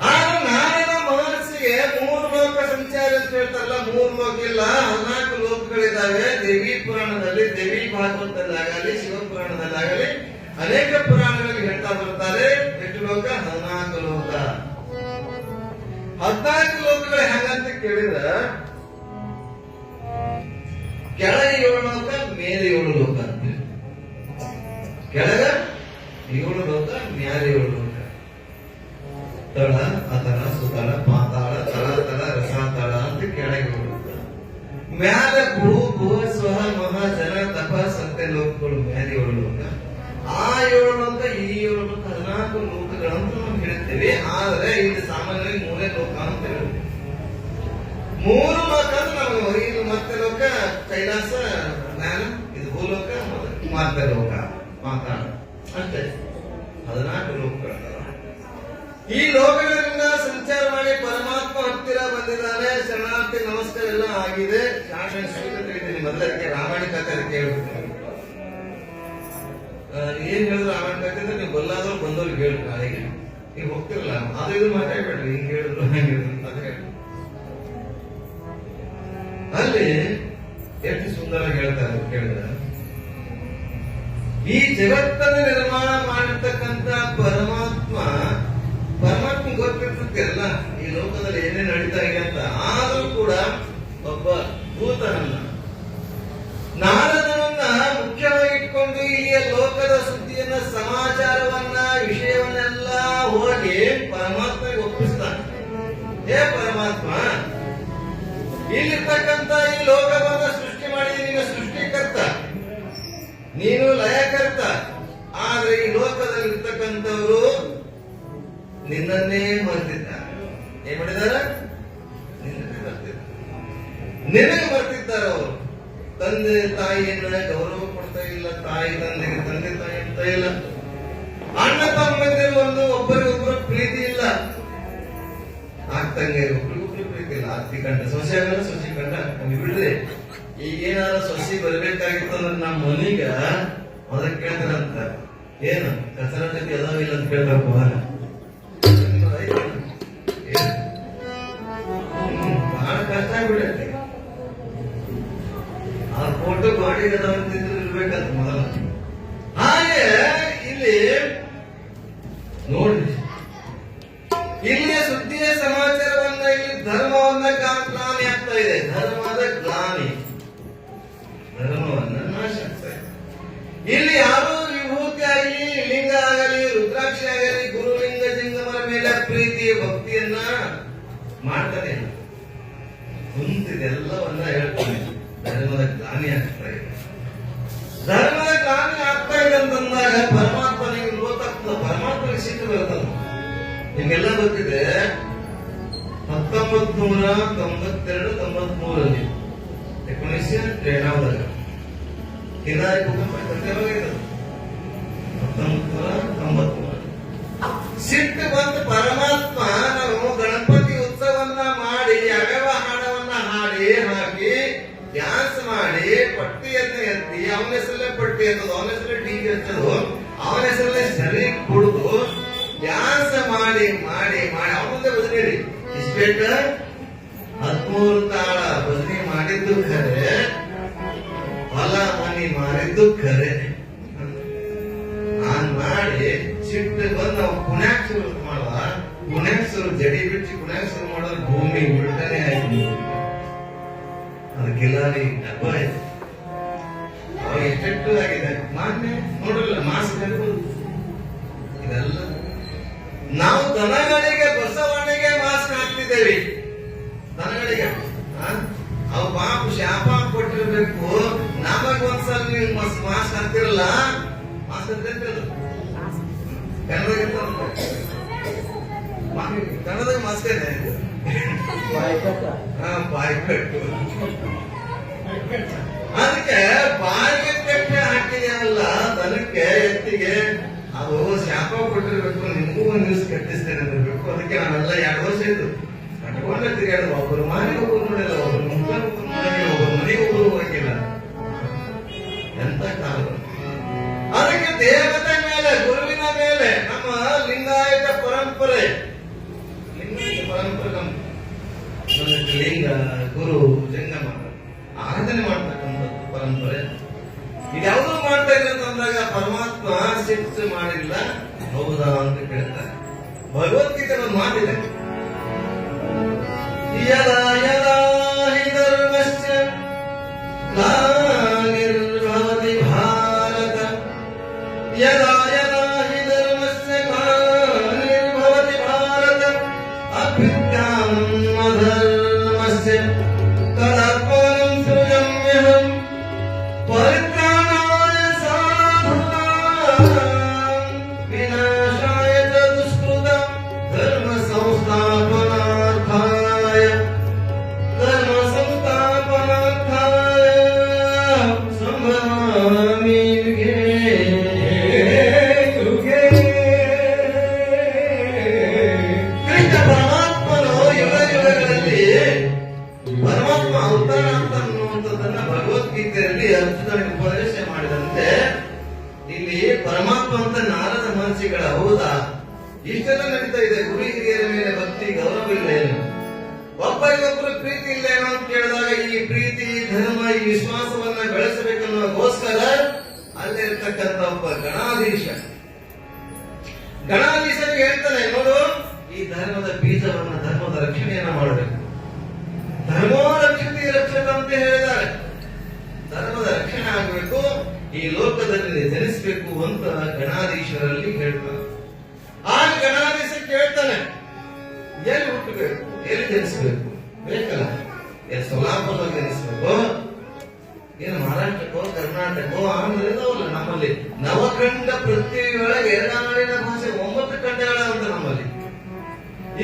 ಆದ್ರೆ ನಾರದ ಮಹರ್ಷಿಗೆ 3 ಲೋಕ ಸಂಚಾರ ಅಂತ ಹೇಳ್ತಾರಲ್ಲ, 3 ಲೋಕ ಇಲ್ಲ, 14 ಲೋಕಗಳಿದ್ದಾವೆ. ದೇವಿ ಪುರಾಣದಲ್ಲಿ, ದೇವಿ ಭಾಗವತದಲ್ಲಾಗಲಿ, ಶಿವಪುರಾಣದಲ್ಲಾಗಲಿ ಅನೇಕ ಪುರಾಣಗಳಲ್ಲಿ ಹೇಳ್ತಾ ಬರ್ತಾರೆ. ಎಷ್ಟು ಲೋಕ? 14 ಲೋಕ. 14 ಲೋಕಗಳು ಹೆಂಗಂತ ಕೇಳಿದ್ರ, ಕೆಳಗೆ 7 ಲೋಕ, ಮೇಲೆ 7 ಲೋಕ ಅಂತ. ಕೆಳಗ 7 ಲೋಕ, ಮ್ಯಾಲೆ 7 ಲೋಕ. ತಳ, ಅತಳ, ಸುತಳ, ಪಾತಾಳ, ತಳತಳ, ರಸಾತಳ ಅಂತ ಕೆಳಗೆ 7 ಲೋಕ. ಮ್ಯಾಲ ಭೂ, ಭುವ, ಸ್ವಹ, ಮಹ, ಜನ, ತಪ, ಸತ್ಯ ಲೋಕಗಳು ಮ್ಯಾಲೆ 7 ಲೋಕ. ಆ 7 ಲೋಕ, ಈ 7 ಲೋಕ, 14 ಲೋಕಗಳಂತ ನಾವು ಹೇಳ್ತೇವೆ. ಆದ್ರೆ ಇದು ಸಾಮಾನ್ಯವಾಗಿ 3 ಲೋಕ ಅಂತ ಹೇಳ್ತೇವೆ. 3 ಲೋಕ ಅಂದ್ರೆ ನಮಗೆ ಹೊರಗಿನ ಮತ್ತೆ ಲೋಕ ಕೈಲಾಸ, ಜ್ಞಾನ, ಇದು ಭೂಲೋಕ, ಮಾರ್ಗ ಲೋಕ, ಮಾತಾಡ ಅಷ್ಟೇ. 14 ಲೋಕಗಳದಾವ. ಈ ಲೋಕಗಳಿಂದ ಸಂಚಾರ ಮಾಡಿ ಪರಮಾತ್ಮ ಹತ್ತಿರ ಬಂದಿದ್ದಾನೆ. ಶರಣಾರ್ಥಿ ನಮಸ್ಕಾರ ಎಲ್ಲ ಆಗಿದೆ. ಶಾಸನ ಸ್ವೀಕೃತಿ ತಿಳಿತೀನಿ. ಮೊದಲಕ್ಕೆ ರಾಮಾಯಣ ಕಥೆ ಕೇಳ್ಬಿಡ್ತೀನಿ. ಏನ್ ಹೇಳಿದ್ರು ರಾಮಾಯಣ ಕಥೆ ಅಂದ್ರೆ ನೀವು ಬಲ್ಲಾದ್ರು ಬಂದವ್ರಿಗೆ ಹೇಳ್ರಿ. ನಾಳೆಗೆ ನೀವು ಹೋಗ್ತಿರಲ್ಲ, ಅದು ಇದು ಮಾತಾಡ್ಬೇಡ್ರಿ. ಹಿಂಗ್ ಹೇಳಿದ್ರು ಹಂಗಿದ್ರು ಅಂತ ಹೇಳಿ ಅಲ್ಲಿ ಎಷ್ಟು ಸುಂದರವಾಗಿ ಹೇಳ್ತಾರೆ ಕೇಳಿದ್ರೆ, ಈ ಜಗತ್ತನ್ನು ನಿರ್ಮಾಣ ಮಾಡಿರ್ತಕ್ಕಂಥ ಪರಮಾತ್ಮ ಗೊತ್ತಿರ್ತದೆ ಎಲ್ಲ ಈ ಲೋಕದಲ್ಲಿ ಏನೇನು ನಡೀತಾ ಇದೆ ಅಂತ. ಆದ್ರೂ ಕೂಡ ಒಬ್ಬ ಭೂತನನ್ನ, ನಾರದನನ್ನ ಮುಖ್ಯವಾಗಿ ಇಟ್ಕೊಂಡು ಈ ಲೋಕದ ಸುದ್ದಿಯನ್ನ, ಸಮಾಚಾರವನ್ನ, ವಿಷಯವನ್ನೆಲ್ಲ ಹೋಗಿ ಪರಮಾತ್ಮಗೆ ಒಪ್ಪಿಸ್ತಾನೆ. ಹೇ ಪರಮಾತ್ಮ, ಇಲ್ಲಿರ್ತಕ್ಕಂಥ ಈ ಲೋಕವನ್ನ ಸೃಷ್ಟಿ ಮಾಡಿ ನೀನು ಸೃಷ್ಟಿಕರ್ತ, ನೀನು ಲಯಕರ್ತ. ಆದ್ರೆ ಈ ಲೋಕದಲ್ಲಿ ಇರ್ತಕ್ಕಂಥವರು ನಿನ್ನನ್ನೇ ಮರೆತಿದ್ದಾರೆ. ಏನ್ ಮಾಡಿದಾರ? ನಿನ್ನನ್ನೇ ಮರೆತಿದ್ದಾರೆ. ನಿನಗೆ ಮರೆತಿದ್ದಾರೆ ಅವರು. ತಂದೆ ತಾಯಿಯನ್ನ ಗೌರವ ಕೊಡ್ತಾ ಇಲ್ಲ, ತಾಯಿ ತಂದೆಗೆ ತಂದೆ ತಾಯಿ ಅಂತ ಇಲ್ಲ, ಅಣ್ಣ ತಮ್ಮಂದಿರು ಒಂದು ಒಬ್ಬರಿಗೊಬ್ಬರು ಪ್ರೀತಿ ಇಲ್ಲ, ಆಗ್ತಂಗೆ ಒಬ್ರಿಗೊಬ್ರು ಪ್ರೀತಿ ಇಲ್ಲ. ಅತ್ತಿ ಕಂಡ ಸೊಸೆ ಆಗಲ್ಲ, ಸೊಸೆ ಕಂಡ ನಮ್ಗೆ ಬಿಡ್ರಿ. ಈಗೇನಾರ ಸೊಸೆ ಬರ್ಬೇಕಾಗಿತ್ತು ಅಂದ್ರೆ ನಮ್ಮ ಮನೀಗ ಅದಕ್ಕೆ ಕೇಳ್ತಾರಂತ, ಏನು ಕಸರಟಕ್ಕೆ ಅದಾವಿಲ್ಲ ಅಂತ ಕೇಳ್ಬೇಕು. ಬಹಳ ಕಷ್ಟ ಆಗ್ಬಿಡತ್ತೆ. ಆ ಫೋಟೋ ಬಾಡಿ ಅದಾವಂತಿದ್ರು ಇರ್ಬೇಕಂತ ಮೊದಲ. ಹಾಗೆ ಇಲ್ಲಿ ನೋಡ್ರಿ, ಇಲ್ಲಿಯ ಸುದ್ದಿಯ ಸಮಾಚಾರವನ್ನ ಇಲ್ಲಿ ಧರ್ಮವನ್ನ ಗ್ಲಾನಿ ಆಗ್ತಾ ಇದೆ. ಧರ್ಮದ ಗ್ಲಾನಿ, ಧರ್ಮವನ್ನ ನಾಶ ಆಗ್ತಾ ಇದೆ. ಇಲ್ಲಿ ಯಾರು ವಿಭೂತಿ ಆಗಲಿ, ಲಿಂಗ ಆಗಲಿ, ರುದ್ರಾಕ್ಷಿ ಆಗಲಿ, ಗುರುಲಿಂಗ ಜಿಂಗಮರ ಮೇಲೆ ಪ್ರೀತಿ ಭಕ್ತಿಯನ್ನ ಮಾಡ್ತಾನೆ ಕುಂತಿದೆಲ್ಲವನ್ನ ಹೇಳ್ತಾನೆ. ಧರ್ಮದ ಗ್ಲಾನಿ ಆಗ್ತಾ ಇದೆ. ಧರ್ಮದ ಗ್ಲಾನಿ ಆಗ್ತಾ ಇದೆ ಅಂತಂದಾಗ ಪರಮಾತ್ಮನಿಗೆ ಗೊತ್ತಾಗ್ತದೆ, ಪರಮಾತ್ಮನಿಗೆ ಸಿಟ್ಟು ಬರ್ತದೆ. ನಿಮ್ಗೆಲ್ಲ ಗೊತ್ತಿದೆ 1992-93 1993 ಹಿರಾಯ್ ಭೂಕಂಪ 1993 ಸಿಟ್ಟು ಬಂದು ಪರಮಾತ್ಮ ನಾವು ಗಣಪತಿ ಉತ್ಸವನ್ನ ಮಾಡಿ ಅವ್ಯವ ಹಾಡವನ್ನ ಹಾಡಿ ಹಾಕಿ ಡ್ಯಾನ್ಸ್ ಮಾಡಿ ಪಟ್ಟಿಯನ್ನು ಎತ್ತಿ ಅವನ ಹೆಸರಲ್ಲೇ ಪಟ್ಟಿ ಎತ್ತದು, ಅವನ ಹೆಸರಲ್ಲೇ ಟಿವಿ ಎತ್ತದು, ಅವನ ಹೆಸರಲ್ಲೇ ಸರಿ ಕುಡಿದು ಡ್ಯಾನ್ಸ್ ಮಾಡಿ ಮಾಡಿ ಮಾಡಿ ಅವನದೇ ಭಜನೆ ಇಸ್ಪೇಟ 13 ತಾಳ ಭಜನೆ ಮಾಡಿದ್ದು ಖರೆ, ಹೊಲ ಮನಿ ಮಾರಿದ್ದು ಖರೆ. ನಾನ್ ಮಾಡಿ ಸಿಟ್ಟು ಬಂದು ನಾವು ಪುಣ್ಯಾಕ್ ಶುರು ಮಾಡುವ, ಪುಣ್ಯಾಕ್ ಶುರು ಜಡಿ ಬಿಚ್ಚಿ ಪುಣ್ಯಾಕ್ ಶುರು ಮಾಡೋದು ಭೂಮಿ ಉಲ್ಟನೆ ಆಯ್ತು. ಅದಕ್ಕೆಲ್ಲ ಡಬ್ಬ ಇದೆ, ಅವಾಗ ಎಷ್ಟೆಷ್ಟು ಆಗಿದೆ ಮಾನ್ಯ ನೋಡಲ್ಲ ಮಾಸ್ಕ್ ಹಾಕೋದು ಇದೆಲ್ಲ. ನಾವು ದನಗಳಿಗೆ ಬಸವಣ್ಣಿಗೆ ಮಾಸ್ಕ್ ಹಾಕ್ತಿದ್ದೇವೆ, ದನಗಳಿಗೆ ಅವು ಪಾಪ ಶಾಪ ಕೊಟ್ಟಿರ್ಬೇಕು. ನಮಗ್ ಒಂದ್ಸಲ ನೀವು ಮಾಸ್ಕ್ ಹಾಕ್ತಿರಲ್ಲ, ಮಾಸ್ಕ್ ಹಾಕ್ತಿರಲ್ಲ ಕನ್ನಡದಾಗ ಮಾಸ್ಕ್ ಇದೆ, ಬಾಯ್ಕಟ್ಟು. ಅದಕ್ಕೆ ಬಾಯಿಗೆ ಕಟ್ಟೆ ಹಾಕಿದೆಯಲ್ಲ ದನಕ್ಕೆ ಎತ್ತಿಗೆ, ಅದು ಶಾಪ ಕೊಟ್ಟಿರ್ಬೇಕು. ನಿಮಗೂ ಒಂದು ದಿವಸ ಕಟ್ಟಿಸ್ತೇನೆ ಅಂದಿರ್ಬೇಕು. ಅದಕ್ಕೆ ನಾವೆಲ್ಲ 2 ವರ್ಷ ಇದ್ದು ಕಟ್ಕೊಂಡೆ ತಿರುಗಾಡ. ಒಬ್ಬರು ಮನೆಗೆ ಒಬ್ಬರು ನೋಡಿಲ್ಲ, ಒಬ್ಬರು ಮುಖ ಒಬ್ಬರು ನೋಡಿಲ್ಲ, ಒಬ್ಬರು ಮನೆಗೆ ಒಬ್ಬರು ಹೋಗಿಲ್ಲ. ಎಂತ ಕಾಲ. ಅದಕ್ಕೆ ದೇವತೆ ಮೇಲೆ, ಗುರುವಿನ ಮೇಲೆ ನಮ್ಮ ಲಿಂಗಾಯತ ಪರಂಪರೆ, ಲಿಂಗಾಯತ ಪರಂಪರೆ ನಮ್ಮ ಲಿಂಗ ಗುರು ಜಂಗಮ ಆರಾಧನೆ ಮಾಡ್ತಕ್ಕಂಥದ್ದು ಪರಂಪರೆ. ಇದ್ಯಾವುದೂ ಮಾಡ್ತಾ ಇಲ್ಲ ಅಂತಂದಾಗ ಪರಮಾತ್ಮ ಸಿಟ್ಟು ಮಾಡಿಲ್ಲ ಹೌದಾ ಅಂತ ಕೇಳ್ತಾರೆ. ಭಗವದ್ಗೀತೆ ಒಂದು ಮಾತಿದೆ, ಯದಾ ಯದಾ ಹಿ ಧರ್ಮಸ್ಯ ಗ್ಲಾನಿರ್ಭವತಿ ಭಾರತ, ಯದಾ ಯದಾ ಹಿ ಧರ್ಮಸ್ಯ ಗ್ಲಾನಿರ್ಭವತಿ ಭಾರತ, ಅಭ್ಯುತ್ಥಾನಂ ಅಧರ್ಮಸ್ಯ ತದಾತ್ಮಾನಂ ಸೃಜಮ್ಯಹಂ ಪರಿತ್ರಾಣಾಯ ಸಾಧೂನಾಂ ವಿನಾಶಾಯ ಚ ದುಷ್ಕೃತಂ ಧರ್ಮ ಸಂಸ್ಥಾಪನಾರ್ಥಾಯ ಸಂಭವಾಮಿ ಯುಗೇ ಯುಗೇ. ಕೃಷ್ಣ ಪರಮಾತ್ಮನು ಯುಗ ಯುಗಗಳಲ್ಲಿ ಪರಮಾತ್ಮ ಅವತಾರ ಅಂತ ಅನ್ನುವಂಥದ್ದನ್ನ ಭಗವದ್ಗೀತೆಯಲ್ಲಿ ಅರ್ಜುನನಿಗೆ ಉಪದೇಶ ಮಾಡಿದಂತೆ ಇಲ್ಲಿ ಪರಮಾತ್ಮ ಅಂತ ನಾರದ ಮಹರ್ಷಿಗಳ ಹೌದಾ ಇಷ್ಟೆಲ್ಲ ನಡೀತಾ ಇದೆ. ಗುರು ಹಿರಿಯರ ಮೇಲೆ ಭಕ್ತಿ ಗೌರವ ಇಲ್ಲ ಏನು, ಒಬ್ಬರಿಗೊಬ್ಬರು ಪ್ರೀತಿ ಇಲ್ಲ ಏನೋ ಅಂತ ಕೇಳಿದಾಗ ಈ ಪ್ರೀತಿ ಧರ್ಮ ಈ ವಿಶ್ವಾಸವನ್ನ ಬೆಳೆಸಬೇಕನ್ನೋದಕ್ಕೋಸ್ಕರ ಅಲ್ಲೇ ಇರ್ತಕ್ಕಂಥ ಒಬ್ಬ ಗಣಾಧೀಶನಿಗೆ ಹೇಳ್ತಾನೆ, ನೋಡು ಈ ಧರ್ಮದ ಬೀಜವನ್ನ ಧರ್ಮದ ರಕ್ಷಣೆಯನ್ನ ಮಾಡಬೇಕು. ಧರ್ಮೋ ರಕ್ಷತೆ ರಕ್ಷಕ ಅಂತ ಹೇಳಿದ್ದಾರೆ. ಧರ್ಮದ ರಕ್ಷಣೆ ಆಗಬೇಕು, ಈ ಲೋಕದಲ್ಲಿ ಜನಿಸಬೇಕು ಅಂತ ಗಣಾಧೀಶರಲ್ಲಿ ಹೇಳ್ತಾರೆ. ಆ ಗಣಾಧೀಶ ಕೇಳ್ತಾನೆ, ಎಲ್ಲಿ ಹುಟ್ಟಬೇಕು, ಎಲ್ಲಿ ಜನಿಸಬೇಕು ಬೇಕಲ್ಲ, ಎಲ್ಲಿ ಸೋಲಾಪುರದಲ್ಲಿ ಜನಿಸಬೇಕು, ಏನು ಮಹಾರಾಷ್ಟ್ರಕ್ಕೋ ಕರ್ನಾಟಕೋ ಆಂಧ್ರ ಇದಾವಲ್ಲ ನಮ್ಮಲ್ಲಿ ನವಖಂಡ ಪೃಥ್ವಿಯೊಳಗೆ ನಾಡಿನ ಭಾಷೆ 9 ಖಂಡಗಳ ಅಂತ ನಮ್ಮಲ್ಲಿ.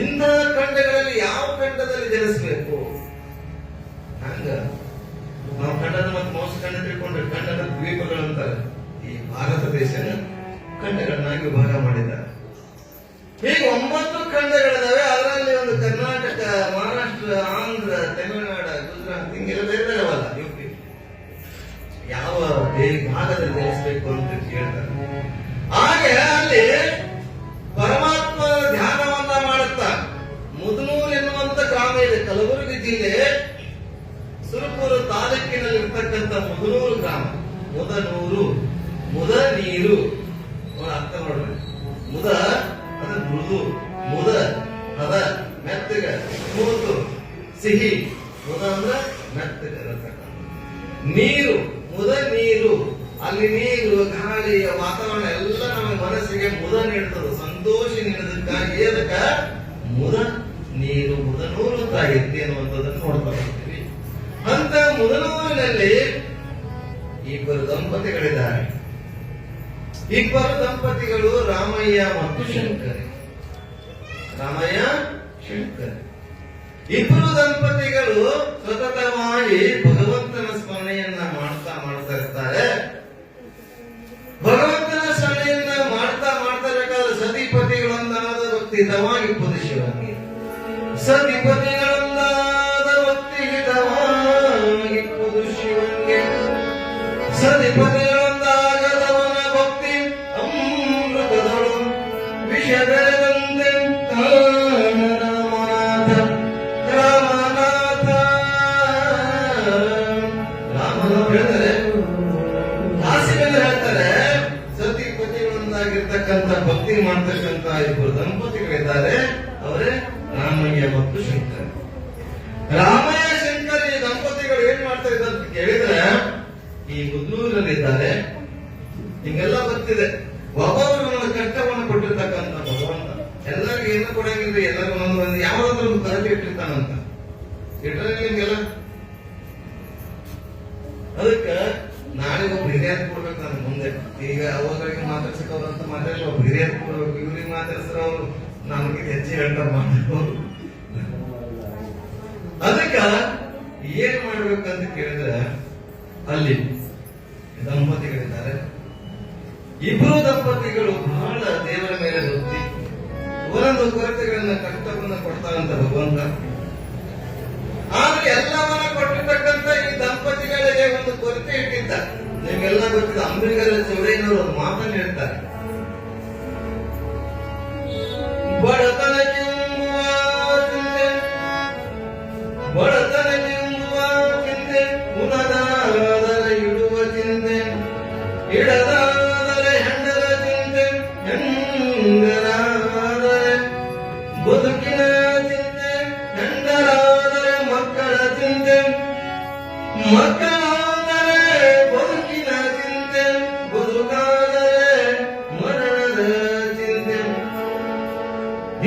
ಇಂಥ ಖಂಡಗಳಲ್ಲಿ ಯಾವ ಖಂಡದಲ್ಲಿ ಜನಿಸಬೇಕು? ಹಂಗ ನಾವು ಖಂಡದ ಮತ್ತು ಮೋಸ ಖಂಡ ತಿಳ್ಕೊಂಡ್ರೆ ಖಂಡದ ದ್ವೀಪಗಳಂತಾರೆ. ಈ ಭಾರತ ದೇಶನ ಖಂಡಗಳನ್ನಾಗಿ ವಿಭಾಗ ಮಾಡಿದ್ದಾರೆ. ಹೀಗೆ 9 ಖಂಡಗಳಿದಾವೆ. ಅದರಲ್ಲಿ ಒಂದು ಕರ್ನಾಟಕ, ಮಹಾರಾಷ್ಟ್ರ, ಆಂಧ್ರ, ತಮಿಳುನಾಡು, ಗುಜರಾತ್ ಹಿಂಗೆಲ್ಲ ಬೇರೆ ಬೇರೆವಲ್ಲ. ಯಾವ ಭಾಗದಲ್ಲಿ ಜನಿಸಬೇಕು ಅಂತ ಕೇಳ್ತಾರೆ. ಹಾಗೆ ಅಲ್ಲಿ ಪರಮಾತ್ಮ ಧ್ಯಾನವನ್ನ ಮಾಡುತ್ತಾ ಮುದನೂರು ಎನ್ನುವಂತ ಗ್ರಾಮ ಇದೆ, ಕಲಬುರಗಿ ಜಿಲ್ಲೆ ಸುರಪುರ ತಾಲೂಕಿನಲ್ಲಿ ಇರ್ತಕ್ಕಂಥ ಮುದನೂರು ಗ್ರಾಮ. ಮುದನೂರು, ಮುದ ನೀರು ಅರ್ಥ ನೋಡ್ರಿ. ಮುದ ಅಂದ್ರೆ ಮೃದು, ಮುದ ಮೆತ್ತಗ ಮೂತು ಸಿಹಿ, ಮುದ ಅಂದ್ರೆ ಮೆತ್ತಗ ಇರತಕ್ಕ ನೀರು, ಮುದ ನೀರು, ಅಲ್ಲಿ ನೀರು ಗಾಳಿ ವಾತಾವರಣ ಎಲ್ಲ ನಮ್ಮ ಮನಸ್ಸಿಗೆ ಮುದ ನೀಡ್ತದೆ, ಸಂತೋಷ ನೀಡೋದಕ್ಕಾಗಿ ಅದಕ್ಕ ಮುದ ನೀರು ಮುದನೂರು ಅಂತಾಗಿತ್ತು ಅನ್ನುವಂಥದ್ದನ್ನು ನೋಡ್ತಾ ಬರ್ತೀವಿ. ಅಂತ ಮುದನೂರಿನಲ್ಲಿ ಇಬ್ಬರು ದಂಪತಿಗಳಿದ್ದಾರೆ. ಇಬ್ಬರು ದಂಪತಿಗಳು ರಾಮಯ್ಯ ಮತ್ತು ಶಂಕರಿ. ರಾಮಯ್ಯ ಶಂಕರಿ ಇಬ್ಬರು ದಂಪತಿಗಳು ಸತತವಾಗಿ ಭಗವಂತನ ಸ್ಮರಣೆಯನ್ನ ಮಾಡ್ತಾ ಇರ್ತಾರೆ. ಭಗವಂತನ ಸ್ಮರಣೆಯನ್ನ ಮಾಡ್ತಾ ಇರಬೇಕಾದ್ರೆ ಸತಿಪತಿಗಳೊಂದಾದ ಭಕ್ತಿ ಹಿತವಾಗಿ ಶಿವನಿಗೆ, ಸತಿಪತಿಗಳೊಂದಾದ ಭಕ್ತಿ ಹಿತವಾಗಿ ಶಿವನಿಗೆ, ಸತಿಪತಿಗಳೊಂದಾಗದವನ ಭಕ್ತಿ ಅಮೃತದಳು ವಿಷದಂತೆ ಭಕ್ತಿ ಮಾಡ್ತಕ್ಕಂತ ಇಬ್ಬರು ದಂಪತಿಗಳಿದ್ದಾರೆ. ಅವರೇ ರಾಮಯ್ಯ ಮತ್ತು ಶಂಕರ. ರಾಮಯ್ಯ ಶಂಕರ ಈ ದಂಪತಿಗಳು ಏನ್ ಮಾಡ್ತಾ ಇದ್ದಾರೆ ಅಂತ ಕೇಳಿದ್ರೆ, ಈ ಮುದ್ನೂರಿನಲ್ಲಿದ್ದಾರೆ. ಹಿಂಗೆಲ್ಲ ಗೊತ್ತಿದೆ, ಒಬ್ಬೊಬ್ರು ನನ್ನ ಕಷ್ಟವನ್ನು ಕೊಟ್ಟಿರ್ತಕ್ಕಂಥ ಭಗವಂತ ಎಲ್ಲರಿಗೂ ಏನು ಕೊಡಂಗಿಲ್ಲ, ಎಲ್ಲರಿಗೂ ಒಂದು ಯಾವ್ದಾದ್ರು ಒಂದು ಕರಟಿ ಇಟ್ಟಿರ್ತಾನಂತ. ಇಟ್ಟರೆ ನಿಮ್ಗೆಲ್ಲ ಅದಕ್ಕ ನಾಳೆ ಒಬ್ಬ ಹಿರಿಯರ್ ಕೊಡ್ಬೇಕು ನಾನು ಮುಂದೆ. ಈಗ ಅವಾಗಳಿಗೆ ಮಾತಾಡ್ಸಕ್ಕವ್ರಂತ ಮಾತಾಡಲಿ, ಒಬ್ಬ ಹಿರಿಯರ್ ಕೊಡ್ಬೇಕು. ಇವ್ರಿಗೆ ಮಾತಾಡ್ಸ್ರ ಅವ್ರು ನಮಗೆ ಹೆಚ್ಚು ಹೇಳ್ತಾರ ಮಾತಾಡೋರು. ಅದಕ್ಕ ಏನ್ ಮಾಡ್ಬೇಕಂತ ಕೇಳಿದ್ರೆ, ಅಲ್ಲಿ ದಂಪತಿಗಳಿದ್ದಾರೆ. ಇಬ್ಬರು ದಂಪತಿಗಳು ಬಹಳ ದೇವರ ಮೇಲೆ ಭಕ್ತಿ, ಒಂದೊಂದು ಕೊರತೆಗಳನ್ನ ಕಷ್ಟವನ್ನ ಕೊಡ್ತಾರಂತ ಭಗವಂತ. ಆದ್ರೆ ಎಲ್ಲವನ್ನ ಕೊಟ್ಟಿರ್ತಕ್ಕಂಥ ಈ ದಂಪತಿಗಳಿಗೆ ಒಂದು ಕೊರತೆ ಇಟ್ಟಿದ್ದ. ನಿಮ್ಗೆಲ್ಲ ಗೊತ್ತಿದೆ, ಅಂಬಿಗರ ಚೌಡಯ್ಯನವರು ಒಂದು ಮಾತನ್ನು ಹೇಳ್ತಾರೆ, ಬಡತನಕ್ಕೆಂಬುವ ಚಿಂತೆ, ಬಡತನಕ್ಕೆಂಬುವ ಚಿಂತೆ, ಉಣದಾದರೆ ಇಡುವ ಚಿಂತೆ, ಇಡದಾದರೆ ಹೆಂಡರ ಚಿಂತೆ, ಹೆಂಡರಾದರೆ ಬದುಕಿನ ಚಿಂತೆ, ಹೆಂಡರಾದರೆ ಮಕ್ಕಳ ಚಿಂತೆ, ಮಕ್ಕಳಾದರೆ ಬದುಕಿನ ಚಿಂತೆ, ಬದುಕಾದರೆ ಮರಣದ ಚಿಂತೆ.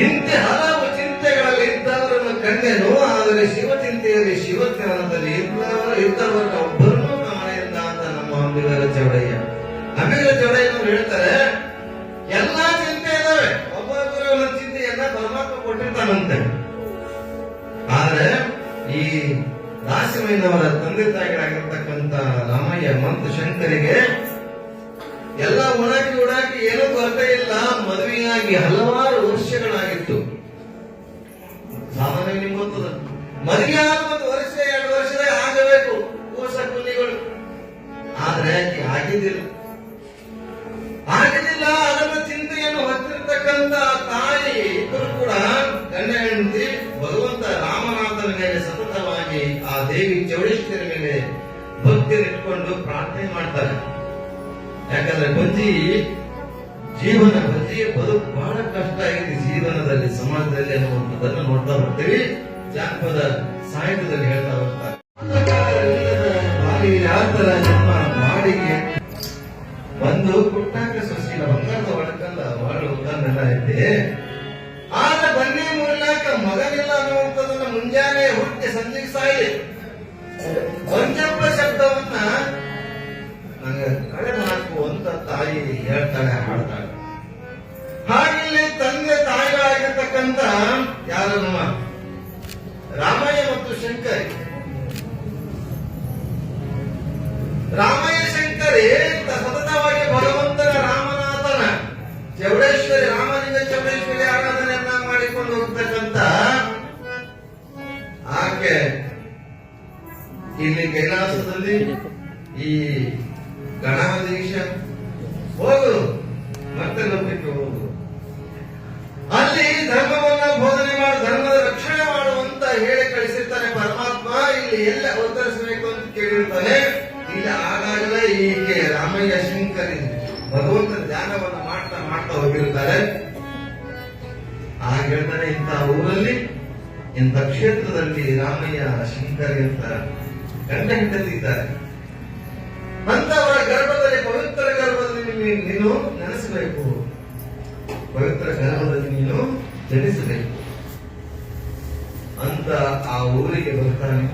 ಇಂತೆ ಹಲವು ಚಿಂತೆಗಳಲ್ಲಿ ಇದ್ದವರನ್ನು ಕಂಡೆನು, ಆದರೆ ಶಿವಚಿಂತೆಯಲ್ಲಿ ಶಿವಜ್ಞಾನದಲ್ಲಿ ಇದ್ದವರ ಒಬ್ಬರನ್ನು ಕಾಣೆಯಿಂದ ಅಂತ ನಮ್ಮ ಅಂಬಿಗರ ಚೌಡಯ್ಯ. ಅಂಬಿಗರ ಚೌಡಯ್ಯನವರು ಹೇಳ್ತಾರೆ, ಎಲ್ಲಾ ಚಿಂತೆ ಇದಾವೆ, ಒಬ್ಬೊಬ್ಬರ ಒಂದೊಂದು ಚಿಂತೆಯನ್ನ ಪರಮಾತ್ಮ ಕೊಟ್ಟಿರ್ತಾನಂತೆ. ಆದ್ರೆ ಈ ದಾಸಿಮಯ್ಯನವರ ತಂದೆ ತಾಯಿಗಳಾಗಿರ್ತಕ್ಕಂಥ ರಾಮಯ್ಯ ಮತ್ತು ಶಂಕರಿಗೆ ಎಲ್ಲ ಉಡಾಕಿ ಏನೂ ಕೊರತೆ ಇಲ್ಲ. ಮದುವೆಯಾಗಿ ಹಲವಾರು ವರ್ಷಗಳಾಗಿತ್ತು. ಸಾಮಾನ್ಯ ನಿಮ್ಗೆ ಗೊತ್ತದ, ಮದುವೆ ಆದ ಒಂದು ವರ್ಷ 2 ವರ್ಷದ ಆಗಬೇಕು ಕೂಸ ಕುಲ್ಲಿಗಳು. ಆದ್ರೆ ಆಗಿದ್ದಿಲ್ಲ. ಅದನ್ನ ಚಿಂತೆಯನ್ನು ಹೊತ್ತಿರ್ತಕ್ಕಂಥ ತಾಯಿ ಇಬ್ಬರು ಕೂಡ ಗಂಡ ಹೆಂಡತಿ ಭಗವಂತ ರಾಮನಾಥನ ಮೇಲೆ ಸತತವಾಗಿ ಆ ದೇವಿ ಚೌಡೇಶ್ವರಿ ಮೇಲೆ ಭಕ್ತಿ ಇಟ್ಕೊಂಡು ಪ್ರಾರ್ಥನೆ ಮಾಡ್ತಾರೆ. ಯಾಕಂದ್ರೆ ಬಂಜಿಯ ಬದುಕು ಬಹಳ ಕಷ್ಟ ಆಗಿದೆ ಜೀವನದಲ್ಲಿ, ಸಮಾಜದಲ್ಲಿ ಅನ್ನುವಂಥದ್ದನ್ನು ನೋಡ್ತಾ ಬರ್ತೀವಿ. ಜಾನಪದ ಸಾಹಿತ್ಯದಲ್ಲಿ ಹೇಳ್ತಾ ಬರ್ತಾರೆ, ಯಾತರ ನಿಮ್ಮ ಮಾಡಿಗೆ ಒಂದು ಪುಟ್ಟಾಕ ಸೊಸಿನ ಬಂಗಾರದ ಒಳಕಲ್ಲ ಬಾಳು ಉದಾಹರಣೆಲ್ಲ ಐತೆ. ಆದ್ರೆ ಬನ್ನಿ ಮುರ್ಲಾಕ ಮಗನಿಲ್ಲ ಅನ್ನುವಂಥದ್ದನ್ನ ಮುಂಜಾನೆ ಹುಟ್ಟಿ ಸಂಜೆಗೆ ಸಾಯಿ ಒಂಜಪ್ಪ ಶಬ್ದವನ್ನ ನಂಗೆ ಕಳೆದು ಹಾಕುವಂತ ತಾಯಿ ಹೇಳ್ತಾಳೆ, ಹಾಡ್ತಾಳೆ. ಹಾಗಿಲ್ಲಿ ತಂದೆ ತಾಯಿಗಳಾಗಿರ್ತಕ್ಕಂಥ ಯಾರು ನಮ್ಮ ರಾಮಯ್ಯ ಮತ್ತು ಶಂಕರಿ. ರಾಮಯ್ಯ ಶಂಕರಿ ಸತತವಾಗಿ ಭಗವಂತನ ರಾಮನಾಥನ ಚೌಡೇಶ್ವರಿ ರಾಮಲಿಂಗ ಚೌಡೇಶ್ವರಿ ಆರಾಧನೆಯನ್ನ ಮಾಡಿಕೊಂಡು ಹೋಗ್ತಕ್ಕಂಥ ಆಕೆ ಇಲ್ಲಿ ಕೈಲಾಸದಲ್ಲಿ ಈ ಗಣಾಧೀಶ ಹೋಗು ಮತ್ತೆ ನಂಬಿಕೆ ಹೋಗು, ಅಲ್ಲಿ ಧರ್ಮವನ್ನ ಬೋಧನೆ ಮಾಡಿ ಧರ್ಮದ ರಕ್ಷಣೆ ಮಾಡುವಂತ ಹೇಳಿ ಕಳಿಸಿರ್ತಾನೆ ಪರಮಾತ್ಮ. ಇಲ್ಲಿ ಎಲ್ಲ ಅವತರಿಸಬೇಕು ಅಂತ ಕೇಳಿರ್ತಾನೆ. ಇಲ್ಲಿ ಆಗಾಗಲೇ ಈಕೆ ರಾಮಯ್ಯ ಶಂಕರಿ ಭಗವಂತನ ಧ್ಯಾನವನ್ನ ಮಾಡ್ತಾ ಹೋಗಿರ್ತಾರೆ. ಆಗ ಹೇಳ್ತಾನೆ, ಇಂಥ ಊರಲ್ಲಿ ಇಂಥ ಕ್ಷೇತ್ರದಲ್ಲಿ ರಾಮಯ್ಯ ಶಂಕರಿ ಅಂತ ಗಂಡ ಹೆಂಡತಿ ಇದ್ದಾರೆ. ಅಂತವರ ಗರ್ಭದಲ್ಲಿ ಪವಿತ್ರ ಗರ್ಭದಲ್ಲಿ ನೀನು ನೆನೆಸಬೇಕು, ಪವಿತ್ರ ಗರ್ಭದಲ್ಲಿ ನೀನು ಜನಿಸಬೇಕು ಅಂತ ಆ ಊರಿಗೆ ಬರ್ತಾನೆ.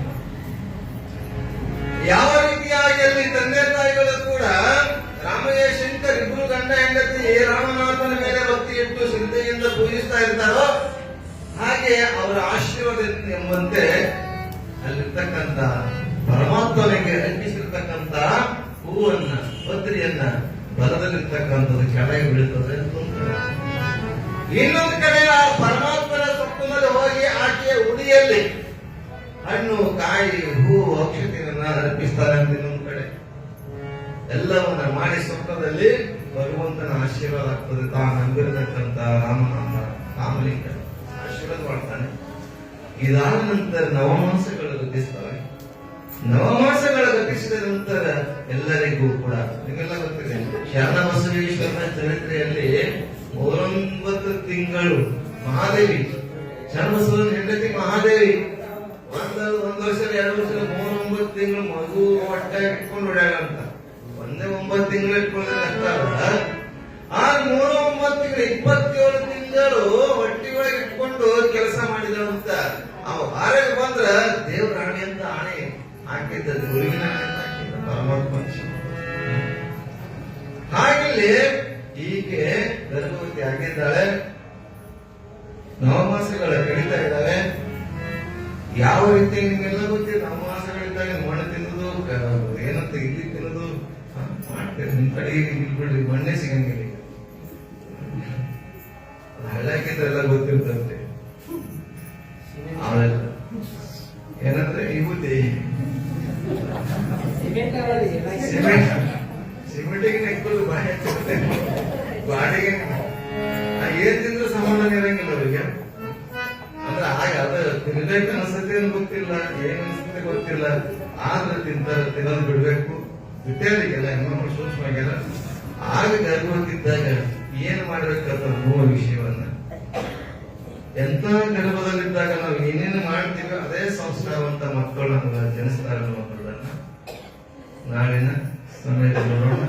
ಯಾವ ರೀತಿಯಾಗಿ ಅಲ್ಲಿ ತಂದೆ ತಾಯಿಗಳು ಕೂಡ ರಾಮಯ್ಯ ಶಂಕರ್ ಇಬ್ರು ಗಂಡ ಹೆಂಡತಿ ರಾಮನಾಥನ ಮೇಲೆ ಭಕ್ತಿ ಇಟ್ಟು ಶ್ರದ್ಧೆಯಿಂದ ಪೂಜಿಸ್ತಾ ಇರ್ತಾರೋ ಹಾಗೆ ಅವರ ಆಶೀರ್ವಾದ ಎಂಬಂತೆ ಅಲ್ಲಿರ್ತಕ್ಕಂಥ ಪರಮಾತ್ಮನಿಗೆ ಅರ್ಪಿಸಿರ್ತಕ್ಕಂಥ ಹೂವನ್ನ ಪತ್ರಿಯನ್ನ ಬಲದಲ್ಲಿರ್ತಕ್ಕಂಥದ್ದು ಕೆಳಗೆ ಬೀಳುತ್ತದೆ ಅಂತ ಇನ್ನೊಂದು ಕಡೆ ಆ ಪರಮಾತ್ಮನ ಸೊಪ್ಪುನಲ್ಲಿ ಹೋಗಿ ಆಕೆಯ ಉಡಿಯಲ್ಲಿ ಹಣ್ಣು ಕಾಯಿ ಹೂ ಔಷಧಿಯನ್ನ ಅರ್ಪಿಸ್ತಾರೆ ಅಂತ ಇನ್ನೊಂದು ಕಡೆ ಎಲ್ಲವನ್ನ ಮಾಡಿ ಸ್ವಪ್ನದಲ್ಲಿ ಭಗವಂತನ ಆಶೀರ್ವಾದ ಆಗ್ತದೆ. ತಾನು ನಂಬಿರತಕ್ಕಂತ ರಾಮನಾಥ ರಾಮಲಿಂಗ ಆಶೀರ್ವಾದ ಮಾಡ್ತಾನೆ. ಇದಾದ ನಂತರ ನವಮಾಸಗಳು ಗತಿಸ್ತವೆ. ನವಮಾಸಗಳ ಗತಿಸಿದ ನಂತರ ಎಲ್ಲರಿಗೂ ಕೂಡ ನಿಮಗೆಲ್ಲ ಗೊತ್ತಿದೆ ಶರಣಬಸವೇಶ್ವರನ ಚರಿತ್ರೆಯಲ್ಲಿ 39 ತಿಂಗಳು ಮಹಾದೇವಿ ಶರಣಬಸವನ ಹೆಂಡತಿ ಮಹಾದೇವಿ ಒಂದು ವರ್ಷ 2 ವರ್ಷ 39 ತಿಂಗಳು ಮಗು ಹೊಟ್ಟೆ ಇಟ್ಕೊಂಡು ಓಡಾಡಂತ ಒಂದೇ 9 ತಿಂಗಳು ಇಟ್ಕೊಂಡ್ರೆ ಕಷ್ಟ ಅಲ್ಲ. ಆ 39 ತಿಂಗಳು 27 ತಿಂಗಳು ಹೊಟ್ಟಿ ಒಳಗೆ ಇಟ್ಕೊಂಡು ಕೆಲಸ ಮಾಡಿದಂತ ಅವ ಆರೋಗ್ಯ ಬಂದ್ರ ದೇವ್ರ ಆಣೆ ಅಂತ ಆಣೆ ಹಾಕಿದ್ದ ಗುರುವಿನ ಆಣೆ ಅಂತ ಹಾಕಿದ್ದ ಪರಮಾತ್ಮ. ಹಾಗೆಲ್ಲಿ ಹೀಗೆ ಗರ್ಭವತಿ ಆಗಿದ್ದಾಳೆ. ನವಮಾಸಗಳ ಕಡಿತಾ ಇದ್ದಾವೆ. ಯಾವ ರೀತಿ ನಿಮ್ಗೆಲ್ಲ ಗೊತ್ತಿದೆ ನವಮಾಸಗಳಿದ್ದಾಗ ಮಣ್ಣು ತಿನ್ನೋದು ಏನಂತ ಇಲ್ಲಿ ತಿನ್ನೋದು ಮಾಡ್ತೇವೆ. ನಿಮ್ ಕಡೆ ಬಿಡ್ರಿ ಮಣ್ಣೆ ಸಿಗಂಗಿಲ್ಲ. ಹಳ್ಳಾಕಿದ್ರೆಲ್ಲ ಗೊತ್ತಿರ್ತಂತೆ. ಆಮೇಲೆ ಏನಂದ್ರೆ ವಿಭೂತಿ ಸಿಮೆಂಟಿಗೆ ನೆಕ್ಕೋದು ಬಾಯಿ ಹಚ್ಚುತ್ತೆ. ಬಾಡಿಗೆ ಏನ್ ತಿಂದ್ರು ಸಮಾಧಾನ ಇರಂಗಿಲ್ಲ ಅವರಿಗೆ. ಅಂದ್ರೆ ಆಗ ಅದ ತಿನ್ಬೇಕು ಅನ್ಸತ್ತೆ ಅಂತ ಗೊತ್ತಿಲ್ಲ, ಏನ್ ಅನ್ಸುತ್ತೆ ಗೊತ್ತಿಲ್ಲ. ಆದ್ರೆ ತಿಂತಾರೆ, ತಿನ್ನೋದು ಬಿಡ್ಬೇಕು. ಬಿಟ್ಟೇರಿಗೆಲ್ಲ ಹೆಣ್ಮಕ್ಳು ಸೂಕ್ಷ್ಮ ಆಗ್ಯಾರ. ಆಗ ಗರ್ಭವತಿದ್ದಾಗ ಏನ್ ಮಾಡ್ಬೇಕಂತ ಮೂಲ ವಿಷಯವನ್ನ ಎಂತ ಗರ್ಭದಲ್ಲಿದ್ದಾಗ ನಾವು ಏನೇನು ಮಾಡ್ತೀವಿ ಅದೇ ಸಂಸ್ಕಾರವಂತ ಮಕ್ಕಳು ನಮ್ಗೆ ಜನಿಸ್ತಾರೆ ಅನ್ನೋದನ್ನ ನಾಳಿನ ಸಮಯದಲ್ಲಿ ನೋಡೋಣ.